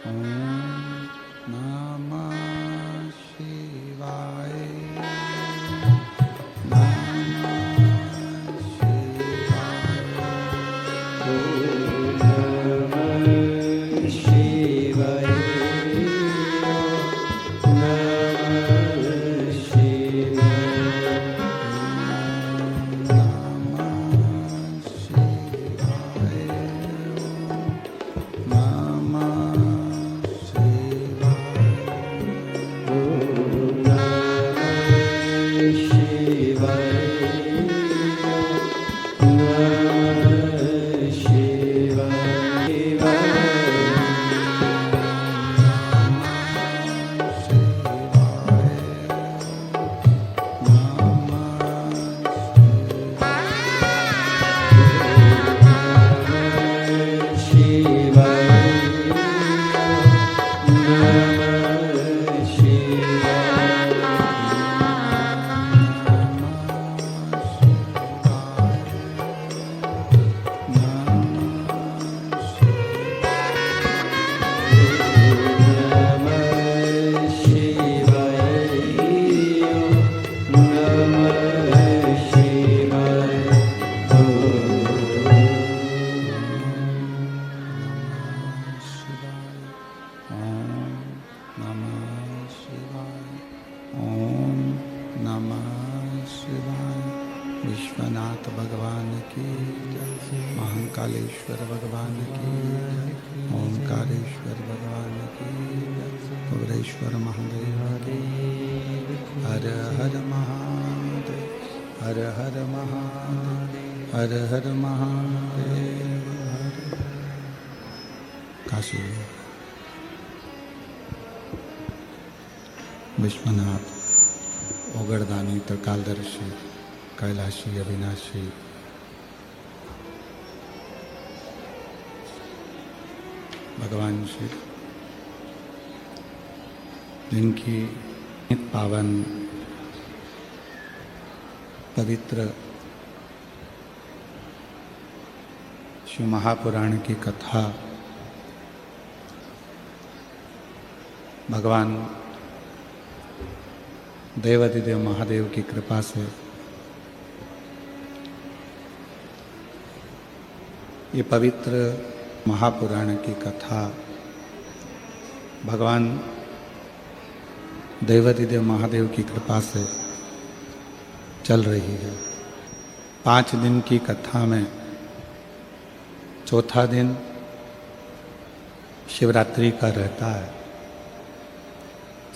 Om Namah Shivaya. Namah Shivaya. Om Namah Shivaya. Namah Shivaya. Namah Shivaya. Namah Shivaya. Om Namah Shivaya. Namah Shivaya. Vishwanath भगवान की जय। महाकालेश्वर भगवान की जय। ओंकारेश्वर भगवान की जय। कुबेरेश्वर महादेव की। हर हर महादेव। हर हर महादेव। हर हर महादेव। काशी विश्वनाथ ओगड़दानी त्रिकालदर्शी कैलाशी अविनाशी भगवान श्री जिनकी पावन पवित्र शिव महापुराण की कथा भगवान देवाधिदेव महादेव की कृपा से ये पवित्र महापुराण की कथा भगवान देवाधिदेव महादेव की कृपा से चल रही है। 5 दिन की कथा में चौथा दिन शिवरात्रि का रहता है।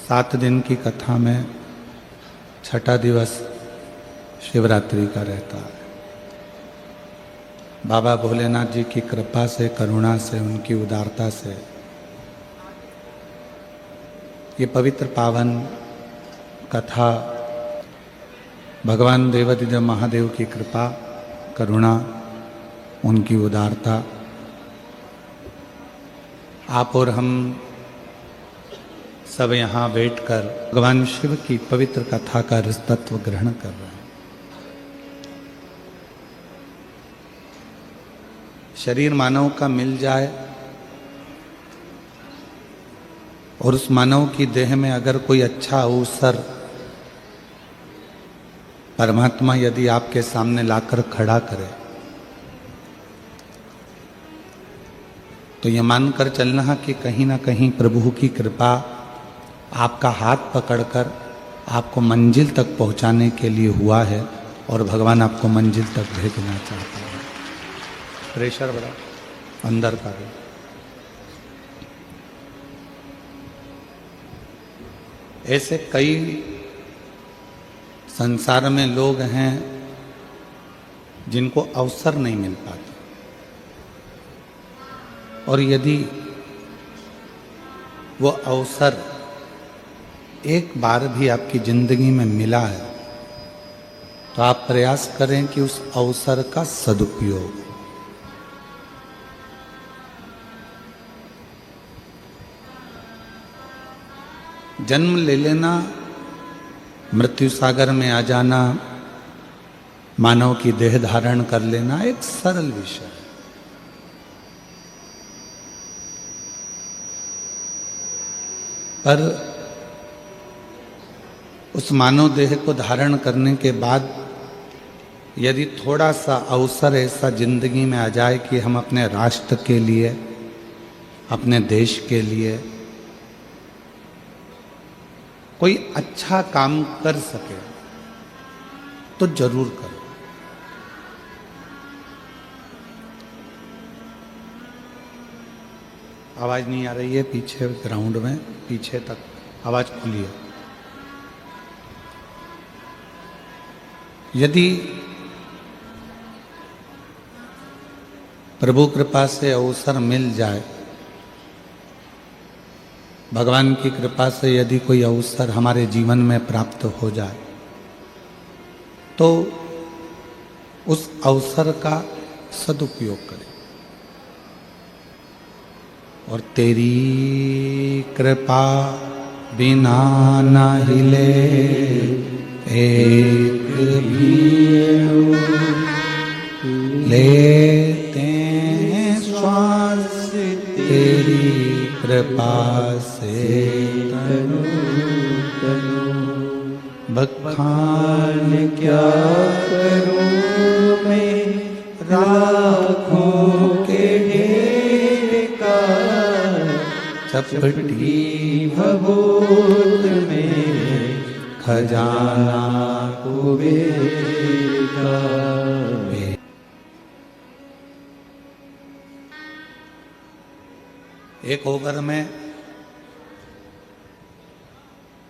7 दिन की कथा में छठा दिवस शिवरात्रि का रहता है। बाबा भोलेनाथ जी की कृपा से, करुणा से, उनकी उदारता से ये पवित्र पावन कथा भगवान देवाधिदेव महादेव की कृपा, करुणा, उनकी उदारता आप और हम सब यहाँ बैठकर भगवान शिव की पवित्र कथा का रसतत्व ग्रहण कर रहे हैं। शरीर मानव का मिल जाए और उस मानव की देह में अगर कोई अच्छा अवसर परमात्मा यदि आपके सामने लाकर खड़ा करे तो ये मानकर चलना कि कहीं ना कहीं प्रभु की कृपा आपका हाथ पकड़कर आपको मंजिल तक पहुंचाने के लिए हुआ है और भगवान आपको मंजिल तक भेजना चाहता है। प्रेशर बड़ा अंदर का है। ऐसे कई संसार में लोग हैं जिनको अवसर नहीं मिल पाता और यदि वो अवसर एक बार भी आपकी जिंदगी में मिला है तो आप प्रयास करें कि उस अवसर का सदुपयोग। जन्म ले लेना, मृत्यु सागर में आ जाना, मानव की देह धारण कर लेना एक सरल विषय है। पर उस मानव देह को धारण करने के बाद यदि थोड़ा सा अवसर ऐसा जिंदगी में आ जाए कि हम अपने राष्ट्र के लिए, अपने देश के लिए कोई अच्छा काम कर सके तो जरूर करो। आवाज नहीं आ रही है पीछे ग्राउंड में, पीछे तक आवाज खुली है। यदि प्रभु कृपा से अवसर मिल जाए, भगवान की कृपा से यदि कोई अवसर हमारे जीवन में प्राप्त हो जाए तो उस अवसर का सदुपयोग करें। और तेरी कृपा बिना न हिले एक भी लेते हैं श्वास तेरी कृपा से तनु बखान क्या करूं मैं राखों के ढेर का चपटी भभूत में खजाना कुबेर का। एक ओवर में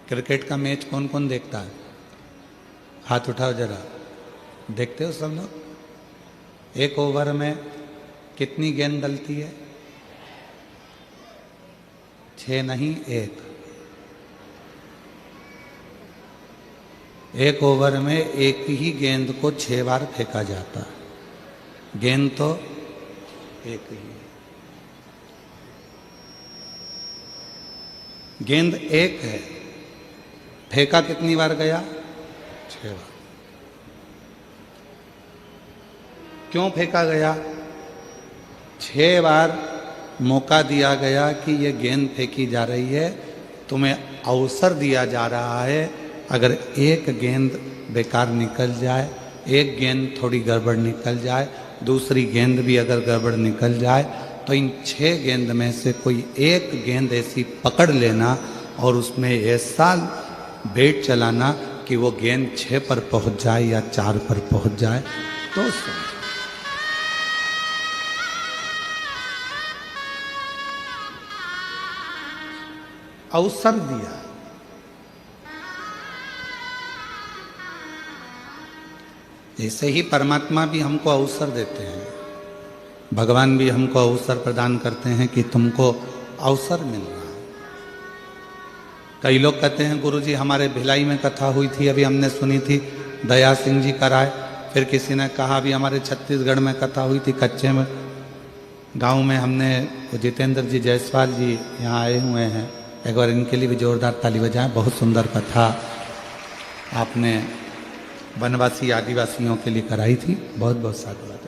क्रिकेट का मैच कौन कौन देखता है? हाथ उठाओ जरा, देखते हो सब लोग? एक ओवर में कितनी गेंद डलती है? 6 नहीं, 1। एक ओवर में एक ही गेंद को 6 बार फेंका जाता है। गेंद तो एक ही है। गेंद एक है, फेंका कितनी बार गया? 6 बार। क्यों फेंका गया? 6 बार मौका दिया गया कि ये गेंद फेंकी जा रही है, तुम्हें अवसर दिया जा रहा है। अगर एक गेंद बेकार निकल जाए, एक गेंद थोड़ी गड़बड़ निकल जाए, दूसरी गेंद भी अगर गड़बड़ निकल जाए, तो इन 6 गेंद में से कोई एक गेंद ऐसी पकड़ लेना और उसमें ऐसा बैट चलाना कि वो गेंद 6 पर पहुंच जाए या 4 पर पहुंच जाए तो समझो। अवसर दिया। ऐसे ही परमात्मा भी हमको अवसर देते हैं, भगवान भी हमको अवसर प्रदान करते हैं कि तुमको अवसर मिल रहा है। कई लोग कहते हैं गुरुजी हमारे भिलाई में कथा हुई थी, अभी हमने सुनी थी, दया सिंह जी कराए। फिर किसी ने कहा अभी हमारे छत्तीसगढ़ में कथा हुई थी, कच्चे में गांव में हमने जितेंद्र जी जायसवाल जी यहाँ आए हुए हैं, एक बार इनके लिए भी जोरदार ताली बजाएं। बहुत सुंदर कथा आपने वनवासी आदिवासियों के लिए कराई थी, बहुत बहुत साधुवाद।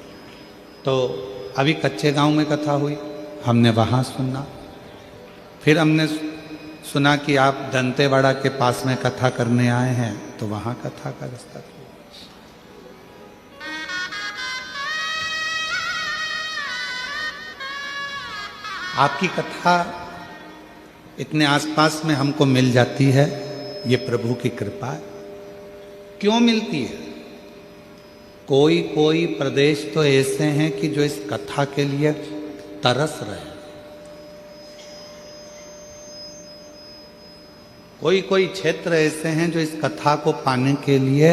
तो अभी कच्चे गांव में कथा हुई, हमने वहाँ सुना। फिर हमने सुना कि आप दंतेवाड़ा के पास में कथा करने आए हैं, तो वहाँ कथा का रास्ता था। आपकी कथा इतने आसपास में हमको मिल जाती है, ये प्रभु की कृपा है। क्यों मिलती है? कोई कोई प्रदेश तो ऐसे हैं कि जो इस कथा के लिए तरस रहे हैं। कोई कोई क्षेत्र ऐसे हैं जो इस कथा को पाने के लिए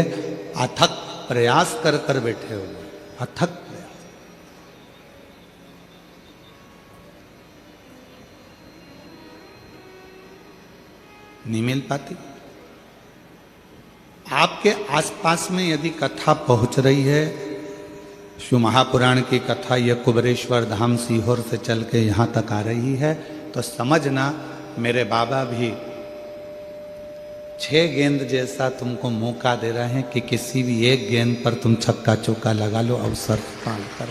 अथक प्रयास कर कर बैठे हुए हैं। अथक प्रयास। नहीं मिल पाती। आपके आसपास में यदि कथा पहुंच रही है, शिव महापुराण की कथा यह कुबरेश्वर धाम सीहोर से चल के यहाँ तक आ रही है, तो समझना मेरे बाबा भी 6 गेंद जैसा तुमको मौका दे रहे हैं कि किसी भी एक गेंद पर तुम छक्का चौका लगा लो, अवसर पाल कर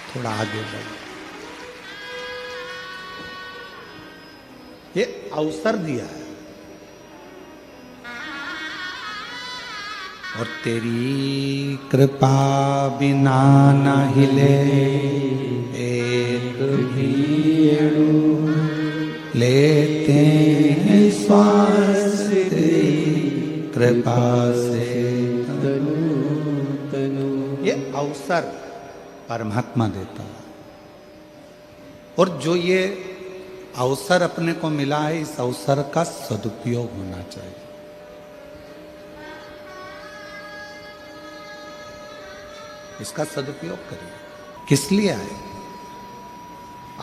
थोड़ा आगे बढ़ो। ये अवसर दिया है। और तेरी कृपा बिना न हिले एक भी अणु, लेते हैं श्वास तेरी कृपा से तनु तनु। ये अवसर परमात्मा देता है, और जो ये अवसर अपने को मिला है, इस अवसर का सदुपयोग होना चाहिए। इसका सदुपयोग करिए। किस लिए आए?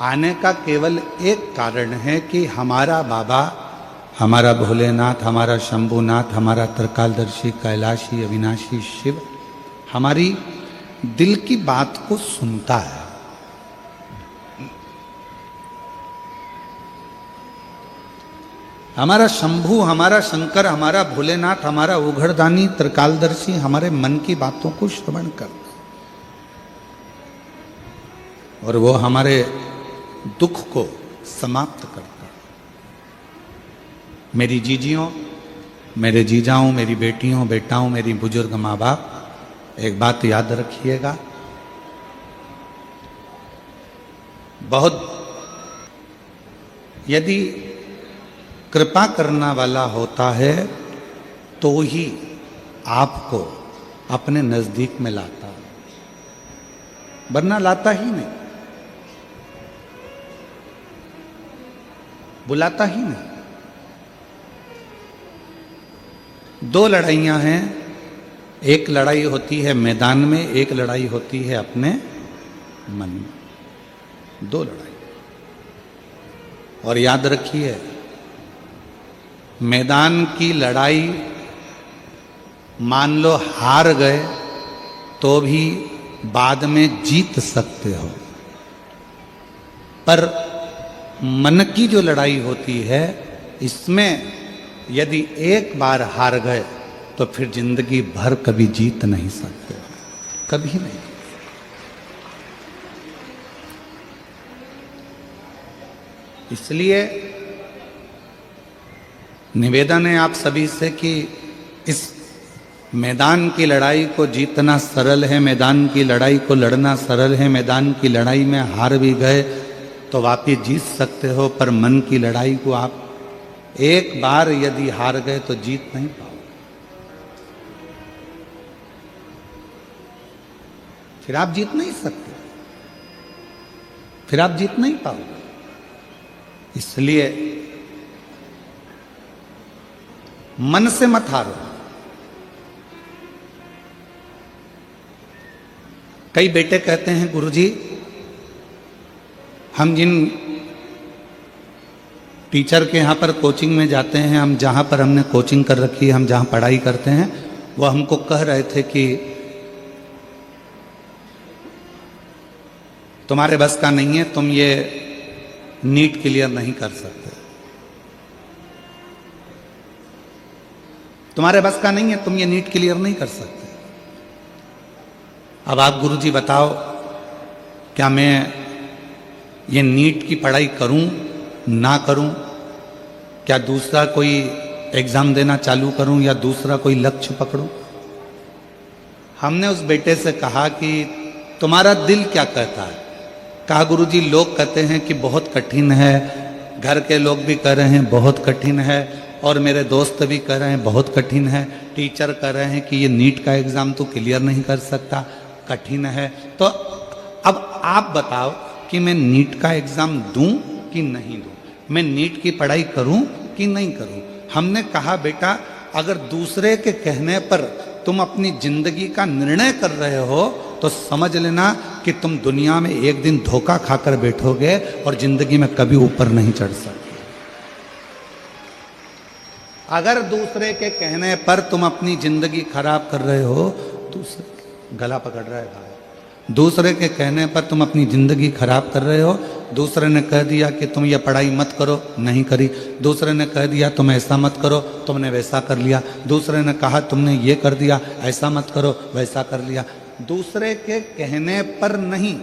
आने का केवल एक कारण है कि हमारा बाबा, हमारा भोलेनाथ, हमारा शंभुनाथ, हमारा त्रिकालदर्शी, कैलाशी, अविनाशी शिव हमारी दिल की बात को सुनता है। हमारा शंभु, हमारा शंकर, हमारा भोलेनाथ, हमारा उघड़दानी, त्रिकालदर्शी हमारे मन की बातों को श्रवण करता, और वो हमारे दुख को समाप्त करता। मेरी जीजियों, मेरे जीजाओं, मेरी बेटियों, बेटाओं, मेरी बुजुर्ग माँ बाप, एक बात याद रखिएगा, बहुत यदि कृपा करना वाला होता है तो ही आपको अपने नजदीक में लाता है, वरना लाता ही नहीं, बुलाता ही नहीं। दो लड़ाइयां हैं, एक लड़ाई होती है मैदान में, एक लड़ाई होती है अपने मन में। दो लड़ाई। और याद रखिए, मैदान की लड़ाई मान लो हार गए तो भी बाद में जीत सकते हो, पर मन की जो लड़ाई होती है, इसमें यदि एक बार हार गए तो फिर जिंदगी भर कभी जीत नहीं सकते, कभी नहीं। इसलिए निवेदन है आप सभी से कि इस मैदान की लड़ाई को जीतना सरल है, मैदान की लड़ाई को लड़ना सरल है। मैदान की लड़ाई में हार भी गए तो वापिस जीत सकते हो, पर मन की लड़ाई को आप एक बार यदि हार गए तो जीत नहीं पाओगे, फिर आप जीत नहीं सकते, फिर आप जीत नहीं पाओगे। इसलिए मन से मत हारो। कई बेटे कहते हैं, गुरुजी हम जिन टीचर के यहाँ पर कोचिंग में जाते हैं, हम जहाँ पर हमने कोचिंग कर रखी है, हम जहाँ पढ़ाई करते हैं, वो हमको कह रहे थे कि तुम्हारे बस का नहीं है, तुम ये नीट क्लियर नहीं कर सकते, तुम्हारे बस का नहीं है, तुम ये नीट क्लियर नहीं कर सकते। अब आप गुरुजी बताओ, क्या मैं ये नीट की पढ़ाई करूं ना करूं? क्या दूसरा कोई एग्जाम देना चालू करूं या दूसरा कोई लक्ष्य पकड़ूं? हमने उस बेटे से कहा कि तुम्हारा दिल क्या कहता है? कहा गुरुजी लोग कहते हैं कि बहुत कठिन है, घर के लोग भी कह रहे हैं बहुत कठिन है, और मेरे दोस्त भी कह रहे हैं बहुत कठिन है, टीचर कह रहे हैं कि ये नीट का एग्ज़ाम तो क्लियर नहीं कर सकता, कठिन है। तो अब आप बताओ कि मैं नीट का एग्ज़ाम दूं कि नहीं दूं, मैं नीट की पढ़ाई करूं कि नहीं करूं? हमने कहा बेटा, अगर दूसरे के कहने पर तुम अपनी जिंदगी का निर्णय कर रहे हो तो समझ लेना कि तुम दुनिया में एक दिन धोखा खाकर बैठोगे और जिंदगी में कभी ऊपर नहीं चढ़ सकते। अगर दूसरे के कहने पर तुम अपनी जिंदगी खराब कर रहे हो, दूसरे गला पकड़ रहा है भाई, दूसरे के कहने पर तुम अपनी जिंदगी खराब कर रहे हो। दूसरे ने कह दिया कि तुम ये पढ़ाई मत करो, नहीं करी। दूसरे ने कह दिया तुम ऐसा मत करो, तुमने वैसा कर लिया। दूसरे ने कहा तुमने ये कर दिया, ऐसा मत करो, वैसा कर लिया। दूसरे के कहने पर नहीं,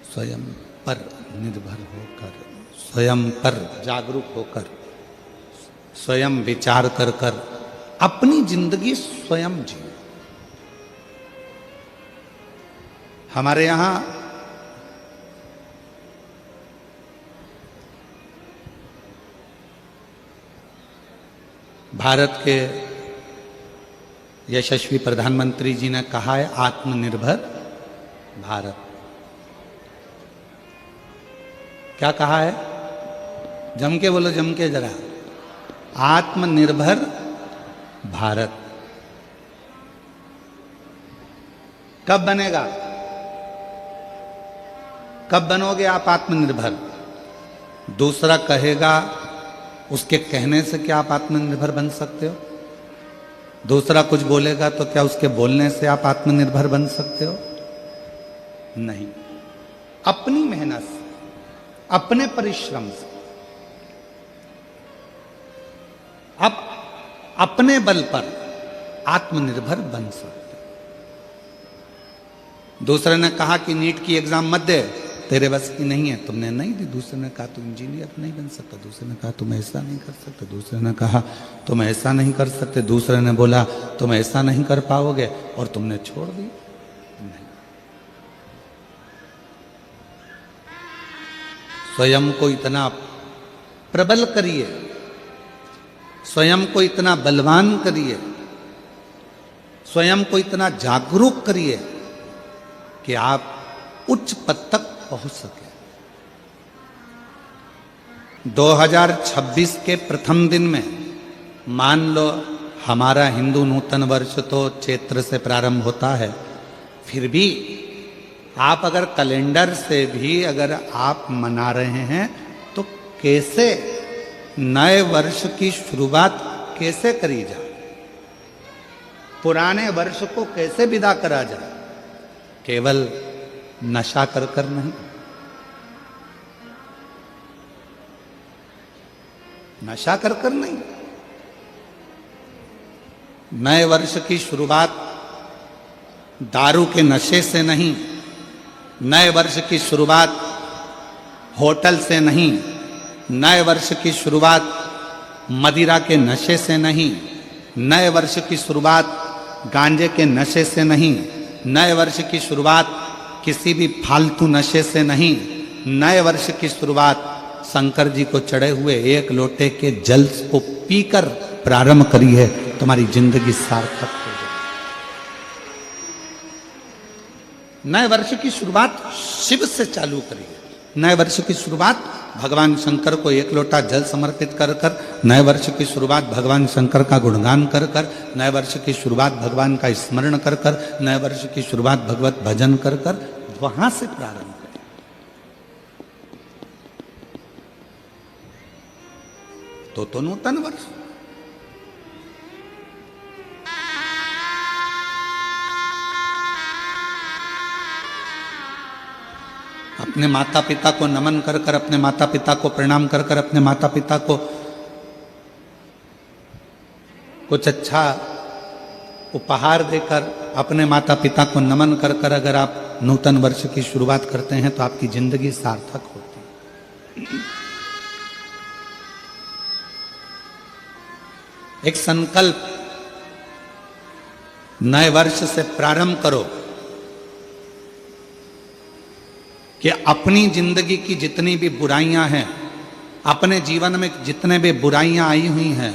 स्वयं पर निर्भर होकर, स्वयं पर जागरूक होकर स्वयं विचार कर कर अपनी जिंदगी स्वयं जिए। हमारे यहां भारत के यशस्वी प्रधानमंत्री जी ने कहा है आत्मनिर्भर भारत। क्या कहा है? जम के बोलो, जम के जरा। आत्मनिर्भर भारत कब बनेगा? कब बनोगे आप आत्मनिर्भर? दूसरा कहेगा, उसके कहने से क्या आप आत्मनिर्भर बन सकते हो? दूसरा कुछ बोलेगा तो क्या उसके बोलने से आप आत्मनिर्भर बन सकते हो? नहीं। अपनी मेहनत से, अपने परिश्रम से, अब अपने बल पर आत्मनिर्भर बन सकते। दूसरे ने कहा कि नीट की एग्जाम मत दे, तेरे बस की नहीं है, तुमने नहीं दी। दूसरे ने कहा तुम इंजीनियर नहीं बन सकता। दूसरे ने कहा तुम ऐसा नहीं कर सकते। दूसरे ने कहा तुम ऐसा नहीं कर सकते। दूसरे ने बोला तुम ऐसा नहीं कर पाओगे, और तुमने छोड़ दी। नहीं। स्वयं को इतना प्रबल करिए, स्वयं को इतना बलवान करिए, स्वयं को इतना जागरूक करिए कि आप उच्च पद तक पहुंच सके। 2026 के प्रथम दिन में मान लो हमारा हिंदू नूतन वर्ष तो चैत्र से प्रारंभ होता है, फिर भी आप अगर कैलेंडर से भी अगर आप मना रहे हैं तो कैसे नए वर्ष की शुरुआत कैसे करी जाए, पुराने वर्ष को कैसे विदा करा जाए? केवल नशा कर कर नहीं, नशा कर कर नहीं। नए वर्ष की शुरुआत दारू के नशे से नहीं, नए वर्ष की शुरुआत होटल से नहीं, नए वर्ष की शुरुआत मदिरा के नशे से नहीं, नए वर्ष की शुरुआत गांजे के नशे से नहीं, नए वर्ष की शुरुआत किसी भी फालतू नशे से नहीं, नए वर्ष की शुरुआत शंकर जी को चढ़े हुए एक लोटे के जल को पीकर प्रारंभ करी है। तुम्हारी जिंदगी सार्थक हो जाए। नए वर्ष की शुरुआत शिव से चालू करिए। नए वर्ष की शुरुआत भगवान शंकर को एक लोटा जल समर्पित कर कर, नए वर्ष की शुरुआत भगवान शंकर का गुणगान कर कर, नए वर्ष की शुरुआत भगवान का स्मरण कर कर, नए वर्ष की शुरुआत भगवत भजन कर कर, वहां से प्रारंभ करें। तो नूतन वर्ष। अपने माता पिता को नमन कर कर, अपने माता पिता को प्रणाम कर कर, अपने माता पिता को कुछ अच्छा उपहार देकर, अपने माता पिता को नमन कर कर अगर आप नूतन वर्ष की शुरुआत करते हैं तो आपकी जिंदगी सार्थक होती है। एक संकल्प नए वर्ष से प्रारंभ करो कि अपनी जिंदगी की जितनी भी बुराइयां हैं, अपने जीवन में जितने भी बुराइयां आई हुई हैं,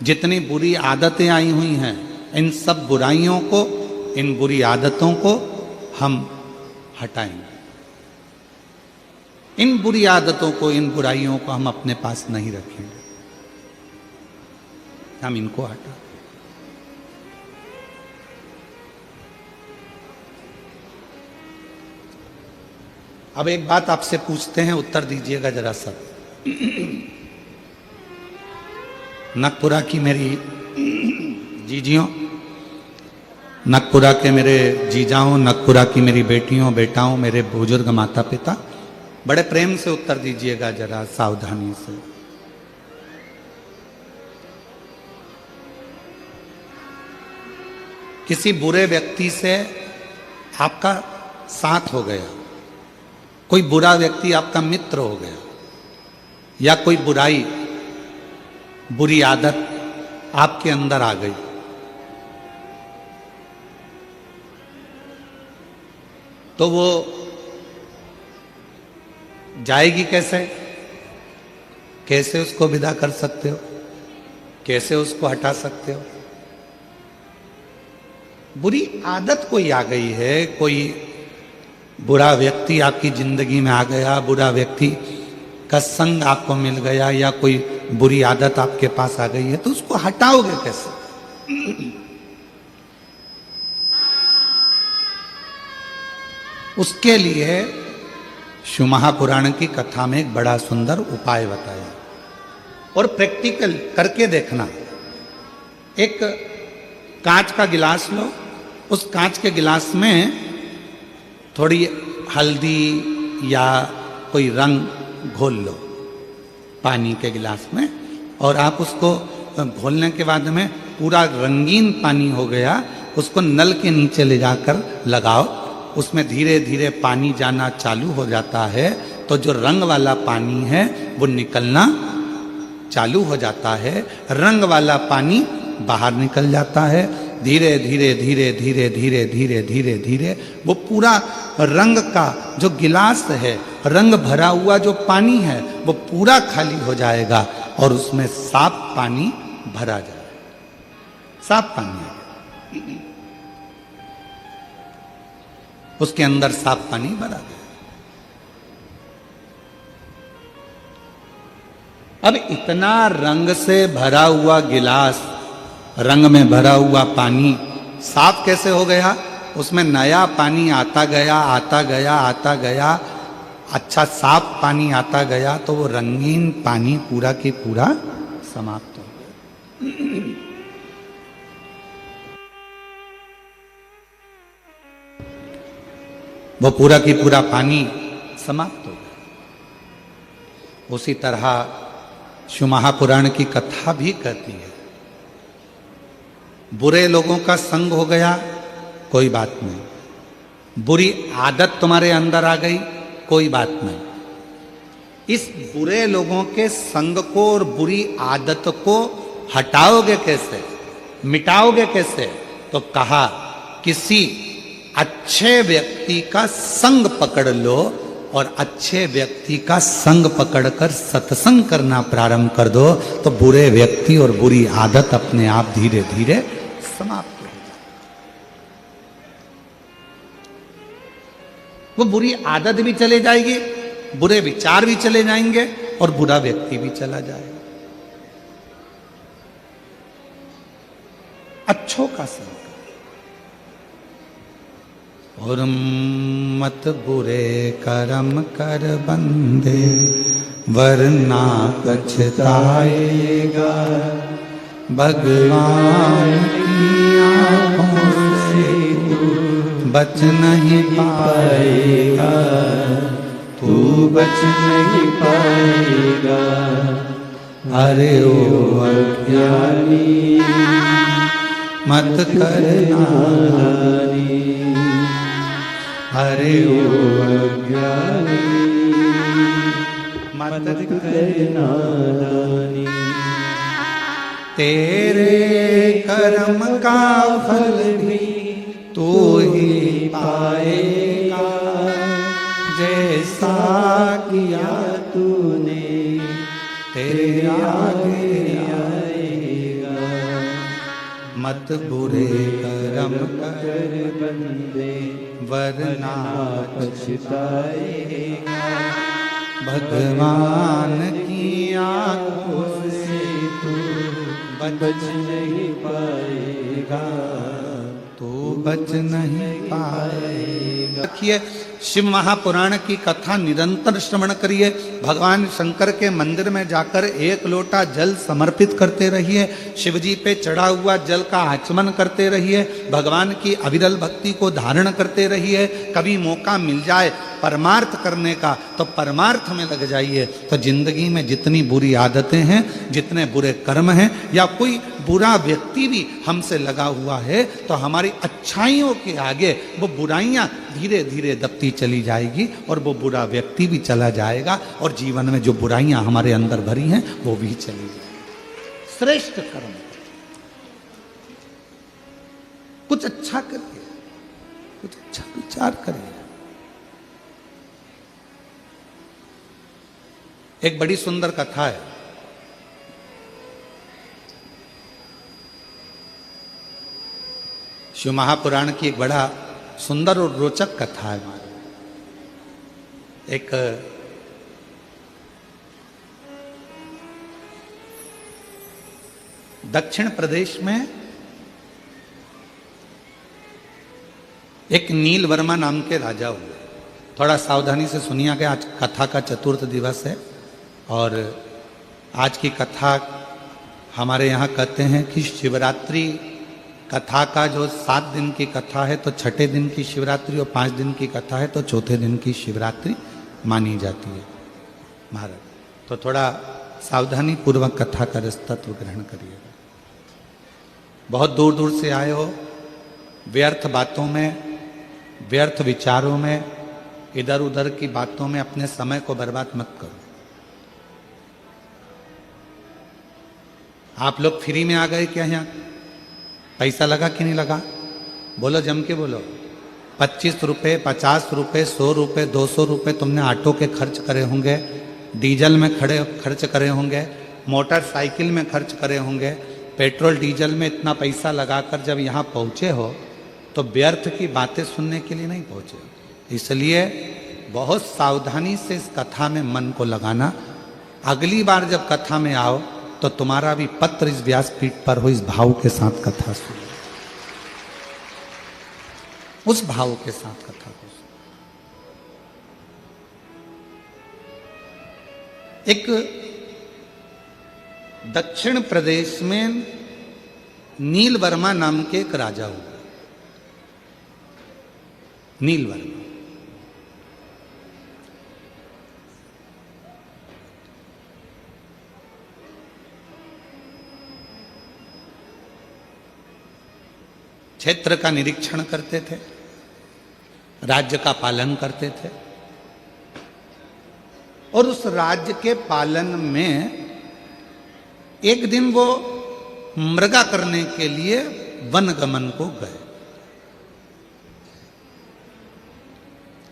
जितनी बुरी आदतें आई हुई हैं, इन सब बुराइयों को, इन बुरी आदतों को हम हटाएंगे। इन बुरी आदतों को, इन बुराइयों को हम अपने पास नहीं रखेंगे, हम इनको हटा। अब एक बात आपसे पूछते हैं, उत्तर दीजिएगा जरा सब। नगपुरा की मेरी जीजियों, नगपुरा के मेरे जीजाओं, नगपुरा की मेरी बेटियों बेटाओं, मेरे बुजुर्ग माता पिता, बड़े प्रेम से उत्तर दीजिएगा जरा, सावधानी से। किसी बुरे व्यक्ति से आपका साथ हो गया, कोई बुरा व्यक्ति आपका मित्र हो गया, या कोई बुराई बुरी आदत आपके अंदर आ गई, तो वो जाएगी कैसे? कैसे उसको विदा कर सकते हो? कैसे उसको हटा सकते हो? बुरी आदत कोई आ गई है, कोई बुरा व्यक्ति आपकी जिंदगी में आ गया, बुरा व्यक्ति का संग आपको मिल गया, या कोई बुरी आदत आपके पास आ गई है, तो उसको हटाओगे कैसे? उसके लिए शिव महापुराण की कथा में एक बड़ा सुंदर उपाय बताया, और प्रैक्टिकल करके देखना। एक कांच का गिलास लो, उस कांच के गिलास में थोड़ी हल्दी या कोई रंग घोल लो पानी के गिलास में, और आप उसको घोलने के बाद में पूरा रंगीन पानी हो गया, उसको नल के नीचे ले जाकर लगाओ, उसमें धीरे धीरे पानी जाना चालू हो जाता है, तो जो रंग वाला पानी है वो निकलना चालू हो जाता है, रंग वाला पानी बाहर निकल जाता है। धीरे धीरे धीरे धीरे धीरे धीरे धीरे धीरे वो पूरा रंग का जो गिलास है, रंग भरा हुआ जो पानी है, वो पूरा खाली हो जाएगा, और उसमें साफ पानी भरा जाएगा। साफ पानी, उसके अंदर साफ पानी भरा गया। अब इतना रंग से भरा हुआ गिलास, रंग में भरा हुआ पानी साफ कैसे हो गया? उसमें नया पानी आता गया आता गया आता गया, अच्छा साफ पानी आता गया, तो वो रंगीन पानी पूरा की पूरा समाप्त हो गया। वो पूरा की पूरा पानी समाप्त हो गया। उसी तरह शिव महापुराण की कथा भी कहती है, बुरे लोगों का संग हो गया, कोई बात नहीं, बुरी आदत तुम्हारे अंदर आ गई, कोई बात नहीं। इस बुरे लोगों के संग को और बुरी आदत को हटाओगे कैसे, मिटाओगे कैसे? तो कहा किसी अच्छे व्यक्ति का संग पकड़ लो, और अच्छे व्यक्ति का संग पकड़कर सत्संग करना प्रारंभ कर दो, तो बुरे व्यक्ति और बुरी आदत अपने आप धीरे धीरे समाप्त हो जाए। वो बुरी आदत भी चले जाएगी, बुरे विचार भी चले जाएंगे, और बुरा व्यक्ति भी चला जाएगा। अच्छों का संग, और मत बुरे कर्म कर बंदे, वरना पछताएगा, भगवान की आंखों से बच नहीं पाएगा, तू बच नहीं पाएगा। अरे ओ अज्ञानी मत करना नानी, अरे ओ अज्ञानी मत करना नानी। तेरे कर्म का फल भी तू ही पाएगा, जैसा किया तूने तेरे आगे आएगा। मत बुरे कर्म कर बंदे, वरना पछताएगा, भगवान की आंखों से तू बच नहीं पाएगा, तू बच नहीं पाएगा। देखिए, शिव महापुराण की कथा निरंतर श्रवण करिए। भगवान शंकर के मंदिर में जाकर एक लोटा जल समर्पित करते रहिए, शिव जी पे चढ़ा हुआ जल का आचमन करते रहिए, भगवान की अविरल भक्ति को धारण करते रहिए। कभी मौका मिल जाए परमार्थ करने का तो परमार्थ में लग जाइए। तो जिंदगी में जितनी बुरी आदतें हैं, जितने बुरे कर्म हैं, या कोई बुरा व्यक्ति भी हमसे लगा हुआ है, तो हमारी अच्छाइयों के आगे वो बुराइयां धीरे धीरे दबती चली जाएगी, और वो बुरा व्यक्ति भी चला जाएगा, और जीवन में जो बुराइयां हमारे अंदर भरी हैं वो भी चली जाएगी। श्रेष्ठ कर्म, कुछ अच्छा करिए, कुछ अच्छा विचार करिए। एक बड़ी सुंदर कथा है, शिव महापुराण की एक बड़ा सुंदर और रोचक कथा है हमारी। एक दक्षिण प्रदेश में एक नील वर्मा नाम के राजा हुए। थोड़ा सावधानी से सुनिएगा, आज कथा का चतुर्थ दिवस है और आज की कथा हमारे यहाँ कहते हैं कि शिवरात्रि कथा का जो 7 दिन की कथा है तो छठे दिन की शिवरात्रि और 5 दिन की कथा है तो चौथे दिन की शिवरात्रि मानी जाती है महाराज। तो थोड़ा सावधानी पूर्वक कथा का तत्व ग्रहण करिएगा। बहुत दूर दूर से आए हो, व्यर्थ बातों में, व्यर्थ विचारों में, इधर उधर की बातों में अपने समय को बर्बाद मत करो। आप लोग फ्री में आ गए क्या? यहाँ पैसा लगा कि नहीं लगा? बोलो, जम के बोलो। 25 रुपये, 50 रुपये, 100 रुपये, 200 रुपये तुमने ऑटो के खर्च करे होंगे, डीजल में खर्च करे होंगे, मोटरसाइकिल में खर्च करे होंगे, पेट्रोल डीजल में इतना पैसा लगाकर जब यहाँ पहुँचे हो तो व्यर्थ की बातें सुनने के लिए नहीं पहुँचे। इसलिए बहुत सावधानी से इस कथा में मन को लगाना। अगली बार जब कथा में आओ तो तुम्हारा भी पत्र इस व्यासपीठ पर हो, इस भाव के साथ कथा सुनो, उस भाव के साथ कथा को सुनो। एक दक्षिण प्रदेश में नील वर्मा नाम के एक राजा हुआ। नील वर्मा क्षेत्र का निरीक्षण करते थे, राज्य का पालन करते थे और उस राज्य के पालन में एक दिन वो मृगा करने के लिए वनगमन को गए,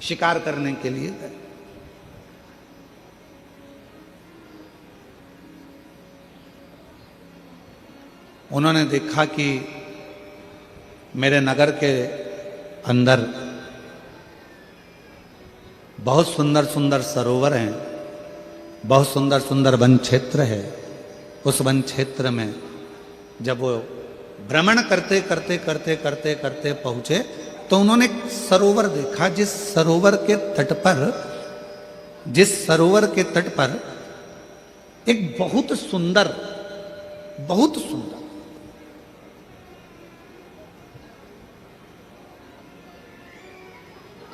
शिकार करने के लिए गए। उन्होंने देखा कि मेरे नगर के अंदर बहुत सुंदर सुंदर सरोवर हैं, बहुत सुंदर सुंदर वन क्षेत्र है। उस वन क्षेत्र में जब वो भ्रमण करते करते करते करते करते पहुंचे तो उन्होंने एक सरोवर देखा, जिस सरोवर के तट पर एक बहुत सुंदर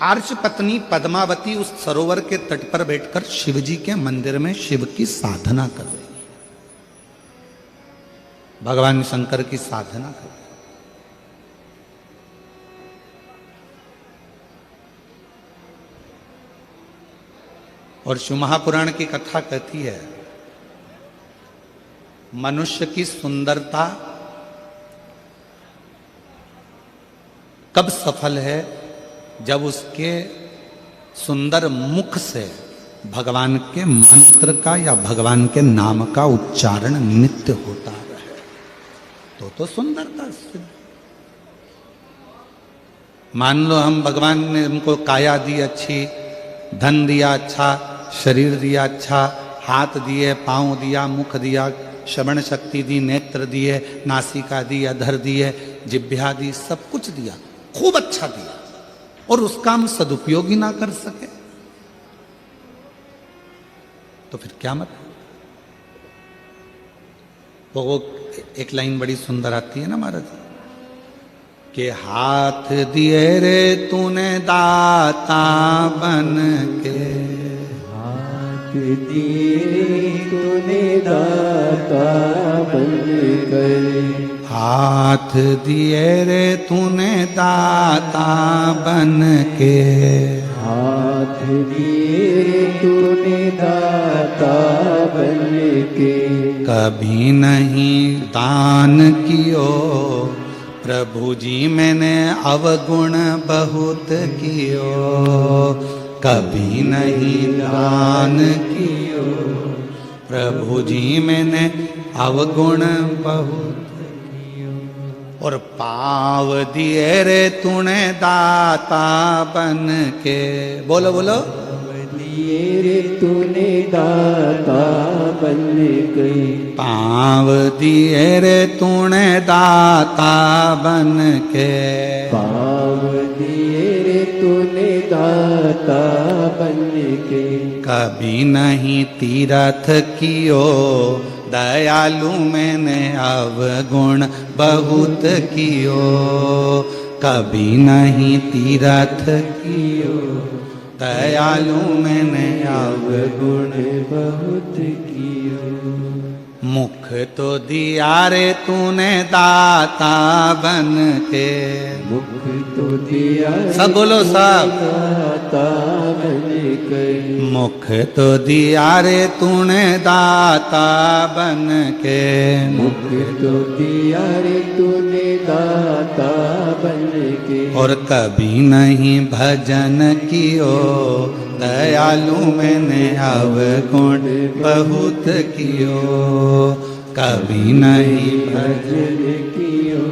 आर्ष पत्नी पद्मावती उस सरोवर के तट पर बैठकर शिवजी के मंदिर में शिव की साधना कर रही, भगवान शंकर की साधना कर रही। और शिव महापुराण की कथा कहती है, मनुष्य की सुंदरता कब सफल है? जब उसके सुंदर मुख से भगवान के मंत्र का या भगवान के नाम का उच्चारण नित्य होता रहे तो सुंदरता सिद्ध। मान लो हम भगवान ने हमको काया दी अच्छी, धन दिया अच्छा, शरीर दिया अच्छा, हाथ दिए, पांव दिया, मुख दिया, श्रवण शक्ति दी, नेत्र दिए, नासिका दी, अधर दिए, जिह्वा दी, सब कुछ दिया, खूब अच्छा दिया, और उसका हम सदुपयोग ही ना कर सके तो फिर क्या मतलब? वो एक लाइन बड़ी सुंदर आती है ना महाराज, कि हाथ दिए रे तूने दाता बन के, हाथ दिए तूने दाता बन कर, हाथ दिए रे तूने दाता बन के, हाथ दिए तूने दाता बन के, कभी नहीं दान कियो प्रभु जी मैंने अवगुण बहुत कियो, कभी नहीं दान कियो प्रभु जी मैंने अवगुण बहुत कियो। और पाव दिए रे तूने दाता बन के, बोलो बोलो, दिए रे तूने दाता बन के, पाव दिए रे तूने दाता बन के, पाव दिए रे तूने दाता बन के, कभी नहीं तीरथ कियो दयालु मैंने अवगुण बहुत कियो, कभी नहीं तीरथ कियो दयालु मैंने अवगुण बहुत कियो। मुख तो दिया रे तूने दाता बन के, मुख तो दिया सब बोलो सब, दाता बन के, मुख तो दिया रे तूने दाता बन के, मुख तो दिया रे तूने दाता बन के, और कभी नहीं भजन कियो दयालु मैंने अवगुण बहुत कियो, कभी नहीं भजन कियो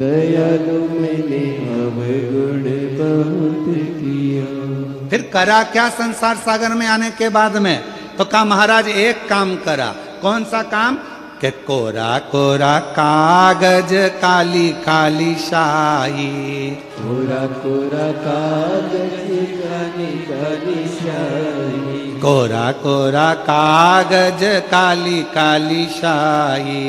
दयालु मैंने अवगुण बहुत कियो। फिर करा क्या संसार सागर में आने के बाद में? तो कहा महाराज एक काम करा। कौन सा काम? कि कोरा कोरा कागज काली काली शाही, कोरा कोरा कागज काली काली शाही, कोरा कोरा कागज काली काली शाही,